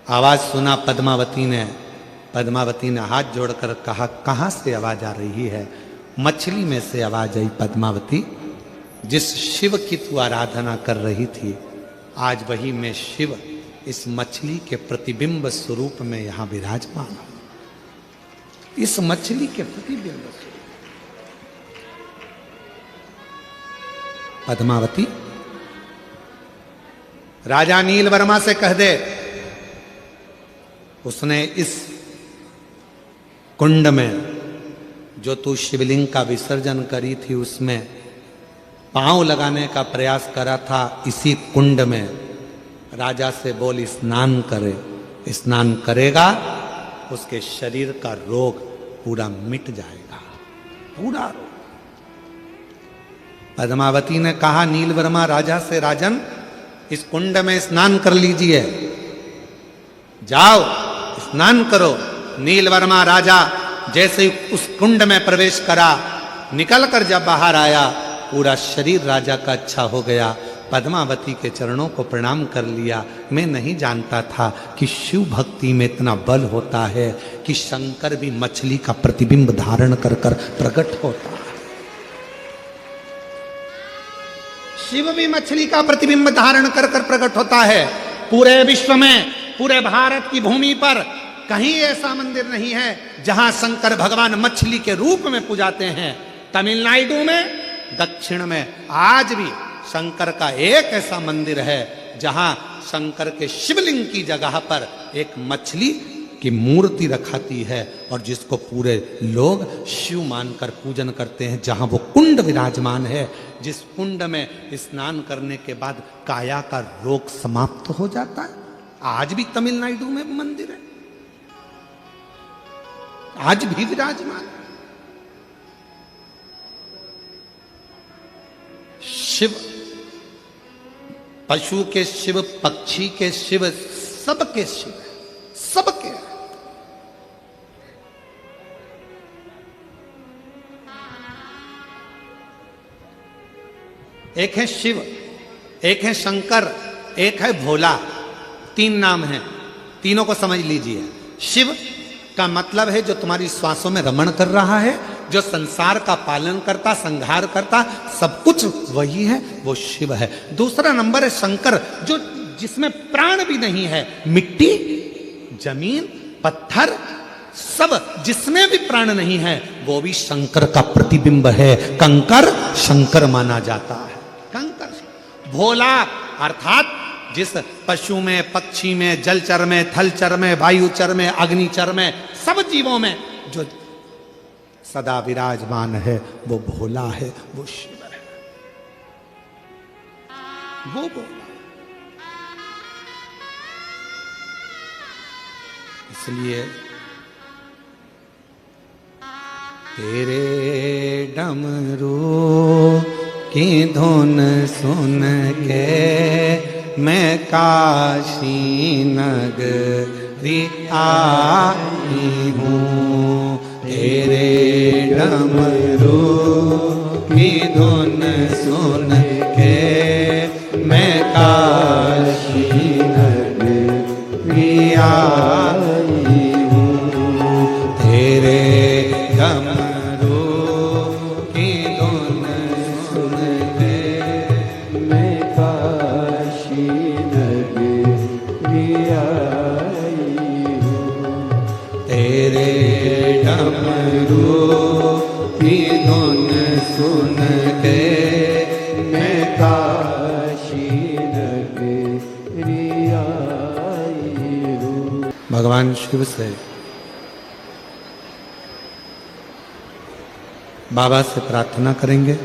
आवाज सुना पद्मावती ने। पद्मावती ने हाथ जोड़कर कहा, कहां से आवाज आ रही है? मछली में से आवाज आई, पद्मावती, जिस शिव की तू आराधना कर रही थी, आज वही मैं शिव इस मछली के प्रतिबिंब स्वरूप में यहां विराजमान हूं। इस मछली के प्रतिबिंब स्वरूप। पद्मावती, राजा नीलवर्मा से कह दे, उसने इस कुंड में जो तू शिवलिंग का विसर्जन करी थी, उसमें पांव लगाने का प्रयास करा था। इसी कुंड में राजा से बोल स्नान करे। स्नान करेगा, उसके शरीर का रोग पूरा मिट जाएगा, पूरा रोग। पद्मावती ने कहा नीलवर्मा राजा से, राजन, इस कुंड में स्नान कर लीजिए, जाओ स्नान करो। नीलवर्मा राजा जैसे उस कुंड में प्रवेश करा, निकलकर जब बाहर आया, पूरा शरीर राजा का अच्छा हो गया। पद्मावती के चरणों को प्रणाम कर लिया। मैं नहीं जानता था कि शिव भक्ति में इतना बल होता है कि शंकर भी मछली का प्रतिबिंब धारण कर कर प्रकट होता है। शिव भी मछली का प्रतिबिंब धारण कर कर प्रकट होता है। पूरे विश्व में, पूरे भारत की भूमि पर कहीं ऐसा मंदिर नहीं है जहां शंकर भगवान मछली के रूप में पूजाते हैं। तमिलनाडु में, दक्षिण में आज भी शंकर का एक ऐसा मंदिर है जहां शंकर के शिवलिंग की जगह पर एक मछली की मूर्ति रखाती है और जिसको पूरे लोग शिव मानकर पूजन करते हैं। जहां वो कुंड विराजमान है, जिस कुंड में स्नान करने के बाद काया का रोग समाप्त हो जाता है। आज भी तमिलनाडु में मंदिर है, आज भी विराजमान। शिव, पशु के शिव, पक्षी के शिव, सबके शिव है, सबके है। एक है शिव, एक है शंकर, एक है भोला। तीन नाम हैं, तीनों को समझ लीजिए। शिव का मतलब है जो तुम्हारी श्वासों में रमण कर रहा है, जो संसार का पालन करता, संहार करता, सब कुछ वही है, वो शिव है। दूसरा नंबर है शंकर, जो जिसमें प्राण भी नहीं है। मिट्टी, जमीन, पत्थर, सब जिसमें भी प्राण नहीं है वो भी शंकर का प्रतिबिंब है। कंकर शंकर माना जाता है। कंकर। भोला अर्थात जिस पशु में, पक्षी में, जलचर में, थलचर में, वायुचर में, अग्निचर में, सब जीवों में जो सदा विराजमान है वो भोला है, वो शिव है, वो भोला। इसलिए तेरे डमरू की धुन सुन के मैं काशी नगरी आई हूँ। तेरे डमरू की धुन सुन के मैं काशी नगरी आई हूँ। तेरे डमरू की धुन सुन के मैं काशी नगरी आई हूँ। तेरे डमरू की धुन सुन के मैं काशी नगरी आई हूँ। भगवान शिव से, बाबा से प्रार्थना करेंगे।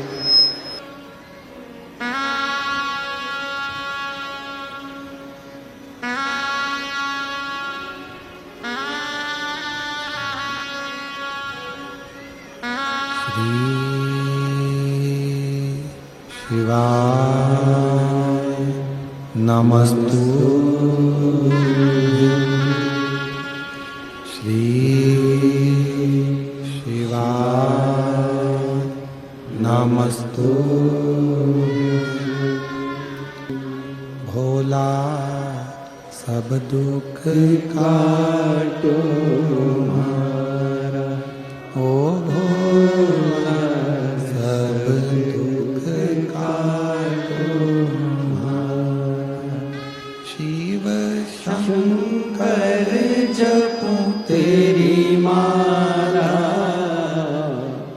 शिवाय नमस्तुभ्यं। श्री शिवाय नमस्तुभ्यं। भोला सब दुख काटो हमारा, ओ भोला सब दुख काटो हमारा। शिव शंकर जपूं तेरी माला,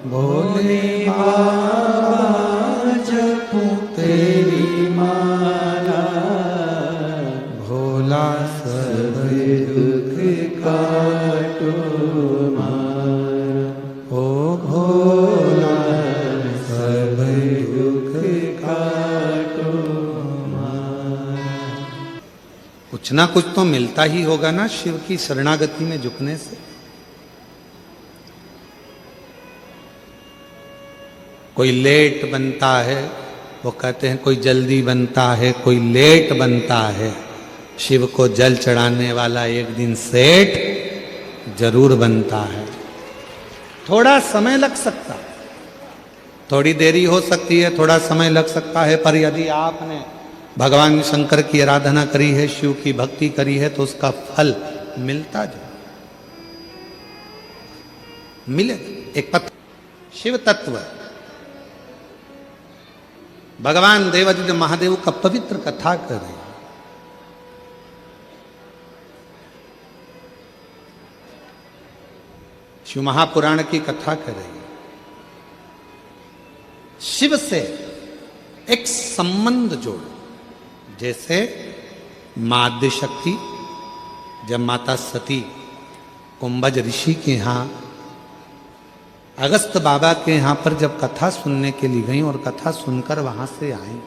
भोले बाबा जपूं तेरी माला। भोला सब दुख काटो हमारा, ओ भोला सब दुख काटो हमारा। कुछ ना कुछ तो मिलता ही होगा ना शिव की शरणागति में झुकने से। कोई लेट बनता है, वो कहते हैं कोई जल्दी बनता है, कोई लेट बनता है। शिव को जल चढ़ाने वाला एक दिन सेठ जरूर बनता है। थोड़ा समय लग सकता है, थोड़ी देरी हो सकती है, थोड़ा समय लग सकता है, पर यदि आपने भगवान शंकर की आराधना करी है, शिव की भक्ति करी है, तो उसका फल मिलता जाए, मिलेगा। एक पत्र शिव तत्व, भगवान देवादिदेव महादेव का पवित्र कथा कर रहे हैं। शिव महापुराण की कथा कर रही है। शिव से एक संबंध जोड़ो, जैसे मां आद्यशक्ति जब माता सती कुंभज ऋषि के यहां अगस्त बाबा के यहां पर जब कथा सुनने के लिए गई और कथा सुनकर वहां से आई,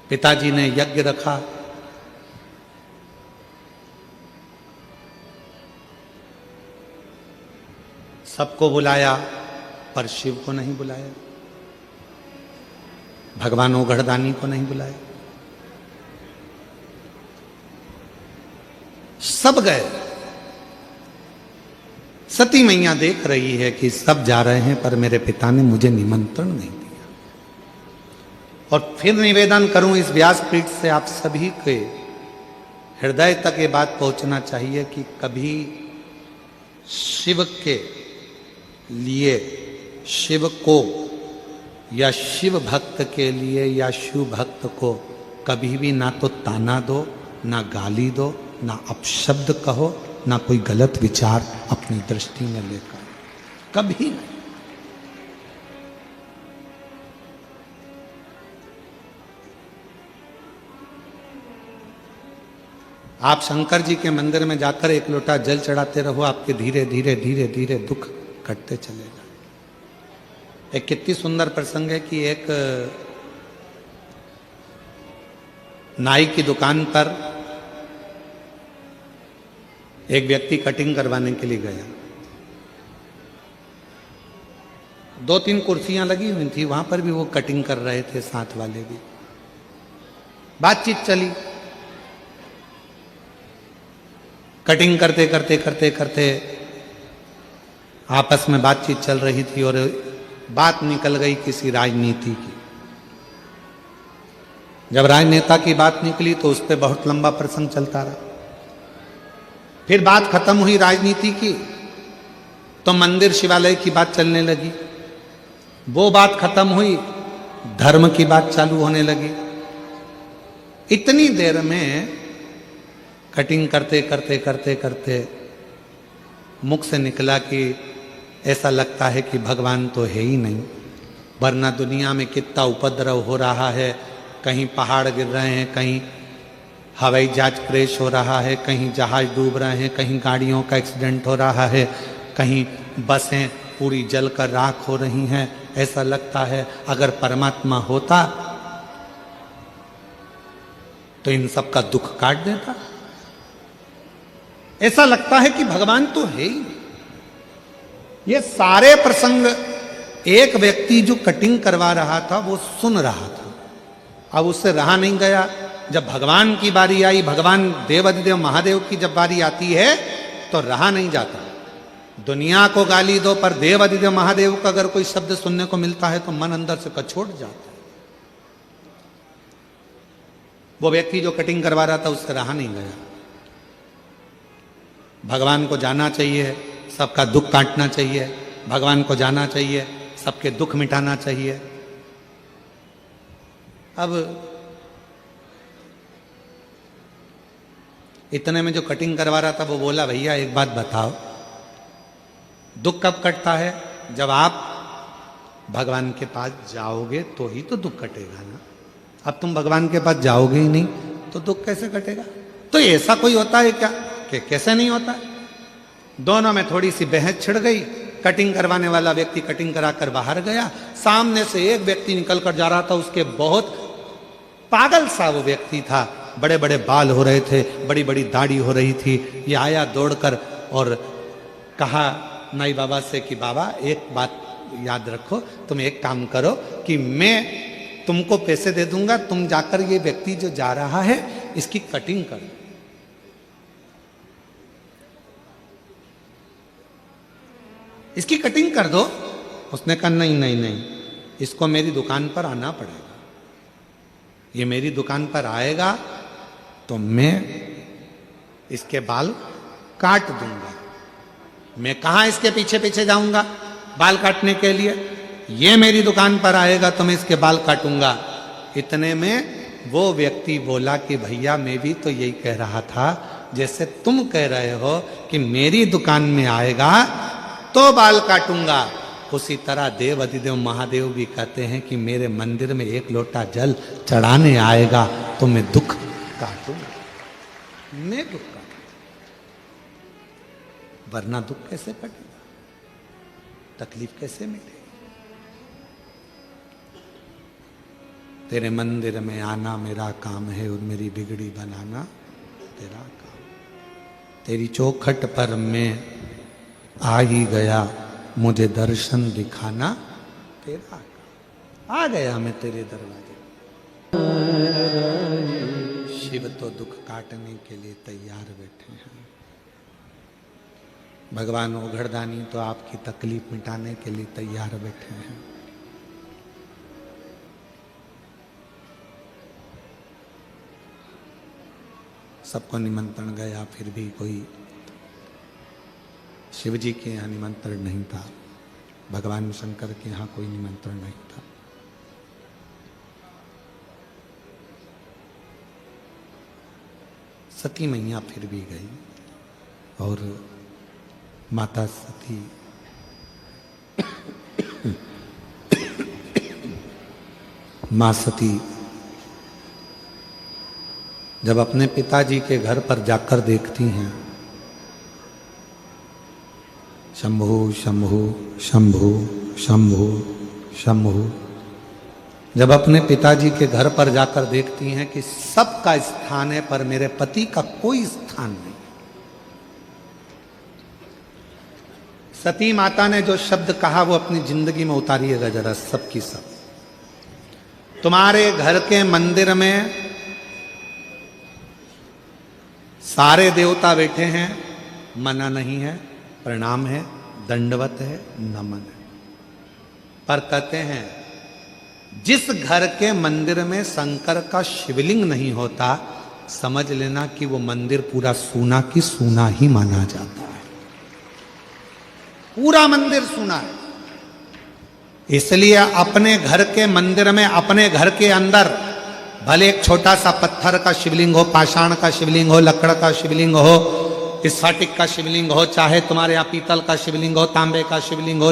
पिताजी ने यज्ञ रखा, सबको बुलाया, पर शिव को नहीं बुलाया, भगवान ओघड़दानी को नहीं बुलाया। सब गए। सती मैया देख रही है कि सब जा रहे हैं, पर मेरे पिता ने मुझे निमंत्रण नहीं दिया। और फिर निवेदन करूं इस व्यासपीठ से आप सभी के हृदय तक ये बात पहुंचना चाहिए कि कभी शिव के लिए, शिव को या शिव भक्त के लिए या शिव भक्त को कभी भी ना तो ताना दो, ना गाली दो, ना अपशब्द कहो, ना कोई गलत विचार अपनी दृष्टि में लेकर, कभी नहीं। आप शंकर जी के मंदिर में जाकर एक लोटा जल चढ़ाते रहो, आपके धीरे धीरे धीरे धीरे दुख कटते चलेगा। एक कितनी सुंदर प्रसंग है कि एक नाई की दुकान पर एक व्यक्ति कटिंग करवाने के लिए गया। 2-3 कुर्सियां लगी हुई थी, वहां पर भी वो कटिंग कर रहे थे, साथ वाले भी। बातचीत चली, कटिंग करते करते करते करते आपस में बातचीत चल रही थी और बात निकल गई किसी राजनीति की। जब राजनेता की बात निकली तो उस पर बहुत लंबा प्रसंग चलता रहा। फिर बात खत्म हुई राजनीति की तो मंदिर शिवालय की बात चलने लगी। वो बात खत्म हुई, धर्म की बात चालू होने लगी। इतनी देर में कटिंग करते करते करते करते मुख से निकला कि ऐसा लगता है कि भगवान तो है ही नहीं, वरना दुनिया में कितना उपद्रव हो रहा है। कहीं पहाड़ गिर रहे हैं, कहीं हवाई जहाज क्रैश हो रहा है, कहीं जहाज डूब रहे हैं, कहीं गाड़ियों का एक्सीडेंट हो रहा है, कहीं बसें पूरी जलकर राख हो रही हैं। ऐसा लगता है अगर परमात्मा होता तो इन सब का दुख काट देता। ऐसा लगता है कि भगवान तो है ही। ये सारे प्रसंग एक व्यक्ति जो कटिंग करवा रहा था वो सुन रहा था। अब उससे रहा नहीं गया। जब भगवान की बारी आई, भगवान देवाधिदेव महादेव की जब बारी आती है तो रहा नहीं जाता। दुनिया को गाली दो, पर देवाधिदेव महादेव का अगर कोई शब्द सुनने को मिलता है तो मन अंदर से कछोट जाता है। वो व्यक्ति जो कटिंग करवा रहा था उससे रहा नहीं गया। भगवान को जाना चाहिए, सबका दुख काटना चाहिए, भगवान को जाना चाहिए, सबके दुख मिटाना चाहिए। अब इतने में जो कटिंग करवा रहा था वो बोला, भैया एक बात बताओ, दुख कब कटता है? जब आप भगवान के पास जाओगे तो ही तो दुख कटेगा ना। अब तुम भगवान के पास जाओगे ही नहीं तो दुख कैसे कटेगा? तो ऐसा कोई होता है क्या कि कैसे नहीं होता? दोनों में थोड़ी सी बहस छिड़ गई। कटिंग करवाने वाला व्यक्ति कटिंग कराकर बाहर गया। सामने से एक व्यक्ति निकल कर जा रहा था, उसके बहुत पागल सा वो व्यक्ति था, बड़े बड़े बाल हो रहे थे, बड़ी बड़ी दाढ़ी हो रही थी। ये आया दौड़कर और कहा नाई बाबा से कि बाबा एक बात याद रखो, तुम एक काम करो कि मैं तुमको पैसे दे दूंगा, तुम जाकर ये व्यक्ति जो जा रहा है इसकी कटिंग कर। इसकी कटिंग कर दो। उसने कहा नहीं नहीं नहीं, इसको मेरी दुकान पर आना पड़ेगा। ये मेरी दुकान पर आएगा तो मैं इसके बाल काट दूंगा। मैं कहाँ इसके पीछे पीछे जाऊंगा बाल काटने के लिए? ये मेरी दुकान पर आएगा तो मैं इसके बाल काटूंगा। इतने में वो व्यक्ति बोला कि भैया मैं भी तो यही कह रहा था, जैसे तुम कह रहे हो कि मेरी दुकान में आएगा तो बाल काटूंगा, उसी तरह देव अधिदेव महादेव भी कहते हैं कि मेरे मंदिर में एक लोटा जल चढ़ाने आएगा तो मैं दुख काटूंगा, मैं दुख काटूंगा, वरना दुख कैसे कटेगा, तकलीफ कैसे मिटेगी। तेरे मंदिर में आना मेरा काम है और मेरी बिगड़ी बनाना तेरा काम। तेरी चौखट पर मैं आ ही गया, मुझे दर्शन दिखाना तेरा काम। आ गया मैं तेरे दरवाजे। शिव तो दुख काटने के लिए तैयार बैठे हैं। भगवान ओघड़दानी तो आपकी तकलीफ मिटाने के लिए तैयार बैठे हैं। सबको निमंत्रण गया, फिर भी कोई शिव जी के यहाँ निमंत्रण नहीं था, भगवान शंकर के यहाँ कोई निमंत्रण नहीं था। सती मैया फिर भी गई और माता सती माँ सती जब अपने पिताजी के घर पर जाकर देखती हैं, शंभु शंभु शंभु शंभु शंभु, जब अपने पिताजी के घर पर जाकर देखती हैं कि सबका स्थान है पर मेरे पति का कोई स्थान नहीं। सती माता ने जो शब्द कहा वो अपनी जिंदगी में उतारिएगा जरा, सबकी सब। तुम्हारे घर के मंदिर में सारे देवता बैठे हैं, मना नहीं है, प्रणाम है, दंडवत है, नमन है, पर कहते हैं जिस घर के मंदिर में शंकर का शिवलिंग नहीं होता, समझ लेना कि वो मंदिर पूरा सूना की सूना ही माना जाता है। पूरा मंदिर सूना है। इसलिए अपने घर के मंदिर में, अपने घर के अंदर भले एक छोटा सा पत्थर का शिवलिंग हो, पाषाण का शिवलिंग हो, लकड़ का शिवलिंग हो, स्फटिक का शिवलिंग हो, चाहे तुम्हारे यहाँ पीतल का शिवलिंग हो, तांबे का शिवलिंग हो,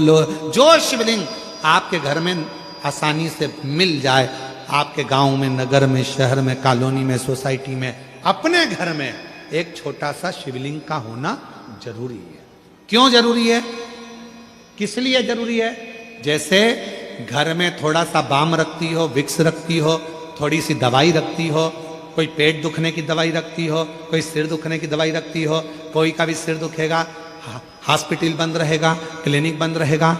जो शिवलिंग आपके घर में आसानी से मिल जाए, आपके गांव में, नगर में, शहर में, कॉलोनी में, सोसाइटी में, अपने घर में एक छोटा सा शिवलिंग का होना जरूरी है। क्यों जरूरी है? किस लिए जरूरी है? जैसे घर में थोड़ा सा बाम रखती हो, विक्स रखती हो, थोड़ी सी दवाई रखती हो, कोई पेट दुखने की दवाई रखती हो, कोई सिर दुखने की दवाई रखती हो, कोई का भी सिर दुखेगा, हॉस्पिटल बंद रहेगा, क्लिनिक बंद रहेगा,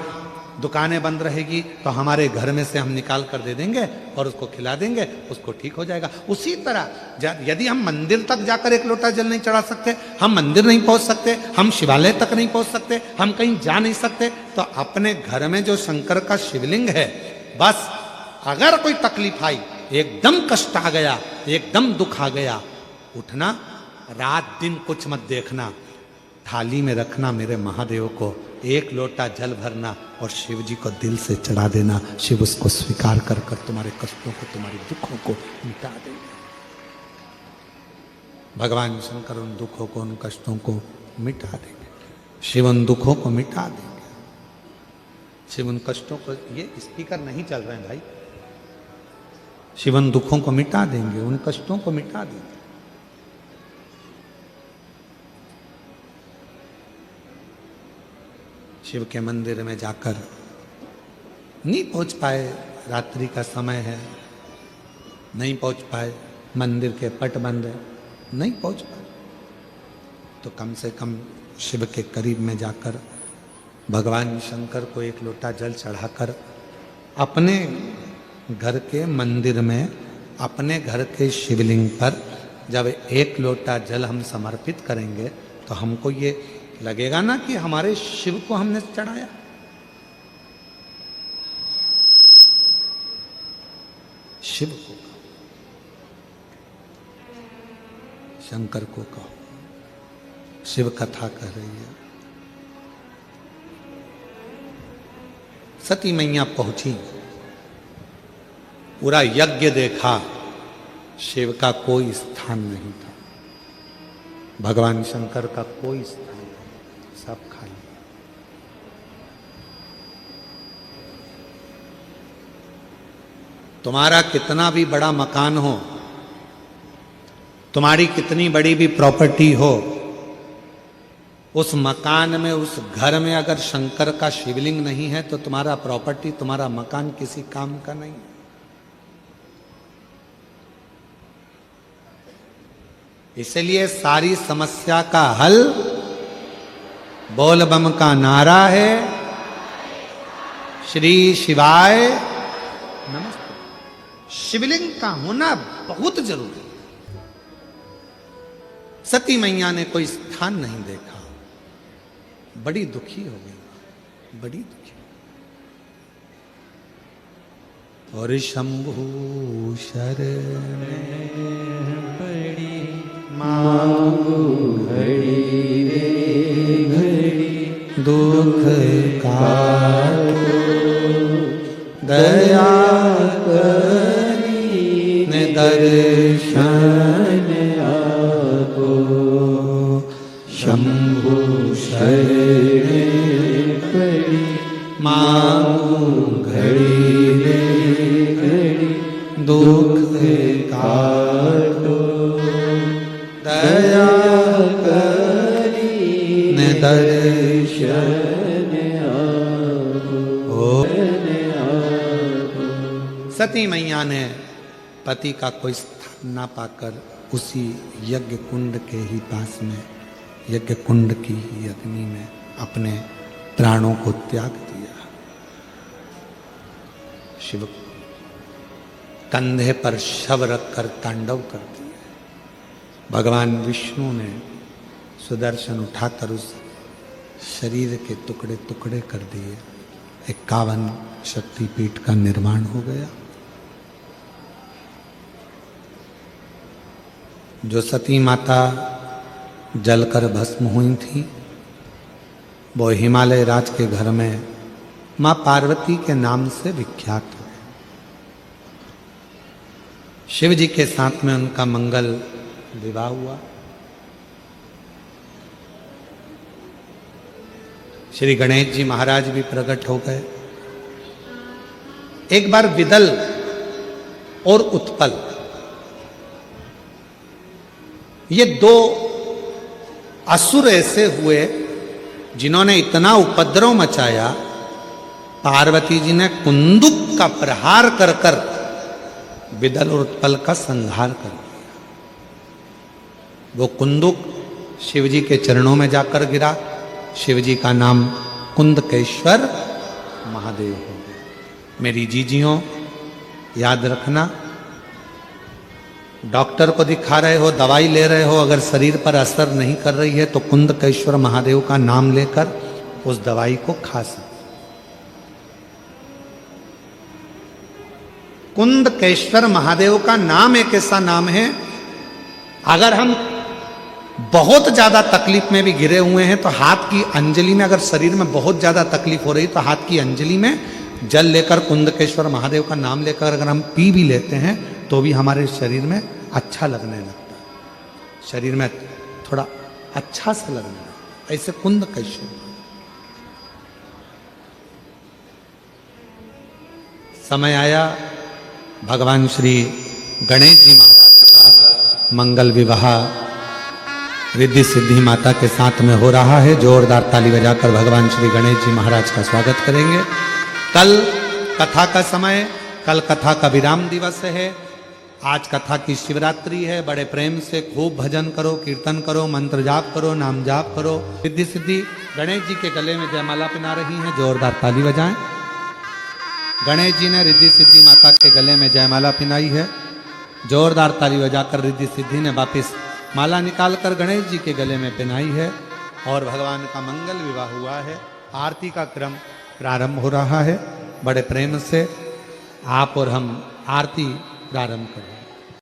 दुकानें बंद रहेगी, तो हमारे घर में से हम निकाल कर दे देंगे और उसको खिला देंगे, उसको ठीक हो जाएगा। उसी तरह यदि हम मंदिर तक जाकर एक लोटा जल नहीं चढ़ा सकते, हम मंदिर नहीं पहुंच सकते, हम शिवालय तक नहीं पहुंच सकते, हम कहीं जा नहीं सकते, तो अपने घर में जो शंकर का शिवलिंग है, बस अगर कोई तकलीफ आई, एकदम कष्ट आ गया, एकदम दुख आ गया, उठना, रात दिन कुछ मत देखना, थाली में रखना मेरे महादेव को, एक लोटा जल भरना और शिव जी को दिल से चढ़ा देना। शिव उसको स्वीकार कर कर तुम्हारे कष्टों को, तुम्हारे दुखों को मिटा देंगे। भगवान शंकर उन दुखों को, उन कष्टों को मिटा देंगे। शिव उन दुखों को मिटा देंगे। शिव उन कष्टों को, ये स्पीकर नहीं चल रहे हैं भाई, शिव उन दुखों को मिटा देंगे, उन कष्टों को मिटा देंगे। शिव के मंदिर में जाकर नहीं पहुंच पाए, रात्रि का समय है, नहीं पहुंच पाए, मंदिर के पट बंद है, नहीं पहुंच पाए, तो कम से कम शिव के करीब में जाकर भगवान शंकर को एक लोटा जल चढ़ाकर अपने घर के मंदिर में, अपने घर के शिवलिंग पर जब एक लोटा जल हम समर्पित करेंगे तो हमको ये लगेगा ना कि हमारे शिव को हमने चढ़ाया। शिव को कहो, शंकर को कहो, शिव कथा कह रही है। सती मैया पहुंची, पूरा यज्ञ देखा, शिव का कोई स्थान नहीं था। भगवान शंकर का कोई स्थान नहीं, सब खाली। तुम्हारा कितना भी बड़ा मकान हो, तुम्हारी कितनी बड़ी भी प्रॉपर्टी हो, उस मकान में, उस घर में अगर शंकर का शिवलिंग नहीं है तो तुम्हारा प्रॉपर्टी, तुम्हारा मकान किसी काम का नहीं। इसलिए सारी समस्या का हल बोल बम का नारा है, श्री शिवाय नमस्ते। शिवलिंग का होना बहुत जरूरी है। सती मैया ने कोई स्थान नहीं देखा, बड़ी दुखी हो गई, बड़ी दुखी। और शंभु शरण पड़ी मांगू घड़ी रे घड़ी, दुख काटो दया करी ने दर्शन आपो। शंभु शरण पड़ी मांगू घड़ी रे घड़ी, दुख काटो दया करी ने दर्शन हो। सती मैया ने पति का कोई स्थान ना पाकर उसी यज्ञ कुंड के ही पास में, यज्ञ कुंड की ही अग्नि में अपने प्राणों को त्याग दिया। शिव कंधे पर शव रखकर तांडव कर दिए। भगवान विष्णु ने सुदर्शन उठाकर उस शरीर के टुकड़े टुकड़े कर दिए। 51 शक्तिपीठ का निर्माण हो गया। जो सती माता जलकर भस्म हुई थी, वो हिमालय राज के घर में मां पार्वती के नाम से विख्यात हुए। शिव जी के साथ में उनका मंगल विवाह हुआ। श्री गणेश जी महाराज भी प्रकट हो गए। एक बार विदल और उत्पल, ये दो असुर ऐसे हुए जिन्होंने इतना उपद्रव मचाया, पार्वती जी ने कुंदुक का प्रहार कर कर विदल और उत्पल का संहार कर दिया। वो कुंदुक शिव जी के चरणों में जाकर गिरा। शिव जी का नाम कुंदकेश्वर महादेव हो गया। मेरी जीजियों, याद रखना, डॉक्टर को दिखा रहे हो, दवाई ले रहे हो, अगर शरीर पर असर नहीं कर रही है तो कुंदकेश्वर महादेव का नाम लेकर उस दवाई को खा सकते। कुंदकेश्वर महादेव का नाम एक ऐसा नाम है, अगर हम बहुत ज्यादा तकलीफ में भी घिरे हुए हैं तो हाथ की अंजलि में, अगर शरीर में बहुत ज्यादा तकलीफ हो रही तो हाथ की अंजलि में जल लेकर कुंदकेश्वर महादेव का नाम लेकर अगर हम पी भी लेते हैं तो भी हमारे शरीर में अच्छा लगने लगता है, शरीर में थोड़ा अच्छा सा लगने लगता है। ऐसे कुंदकेश्वर समय आया, भगवान श्री गणेश जी महाराज का मंगल विवाह रिद्धि सिद्धि माता के साथ में हो रहा है। जोरदार ताली बजाकर भगवान श्री गणेश जी महाराज का स्वागत करेंगे। कल कथा का समय, कल कथा का विराम दिवस है। आज कथा की शिवरात्रि है। बड़े प्रेम से खूब भजन करो, कीर्तन करो, मंत्र जाप करो, नाम जाप करो। रिद्धि सिद्धि गणेश जी के गले में जयमाला पहना रही हैं, जोरदार ताली बजाएं। गणेश जी ने रिद्धि सिद्धि माता के गले में जयमाला पहनाई है। जोरदार ताली बजाकर रिद्धि सिद्धि ने वापिस माला निकालकर गणेश जी के गले में पहनाई है और भगवान का मंगल विवाह हुआ है। आरती का क्रम प्रारंभ हो रहा है। बड़े प्रेम से आप और हम आरती प्रारंभ करें।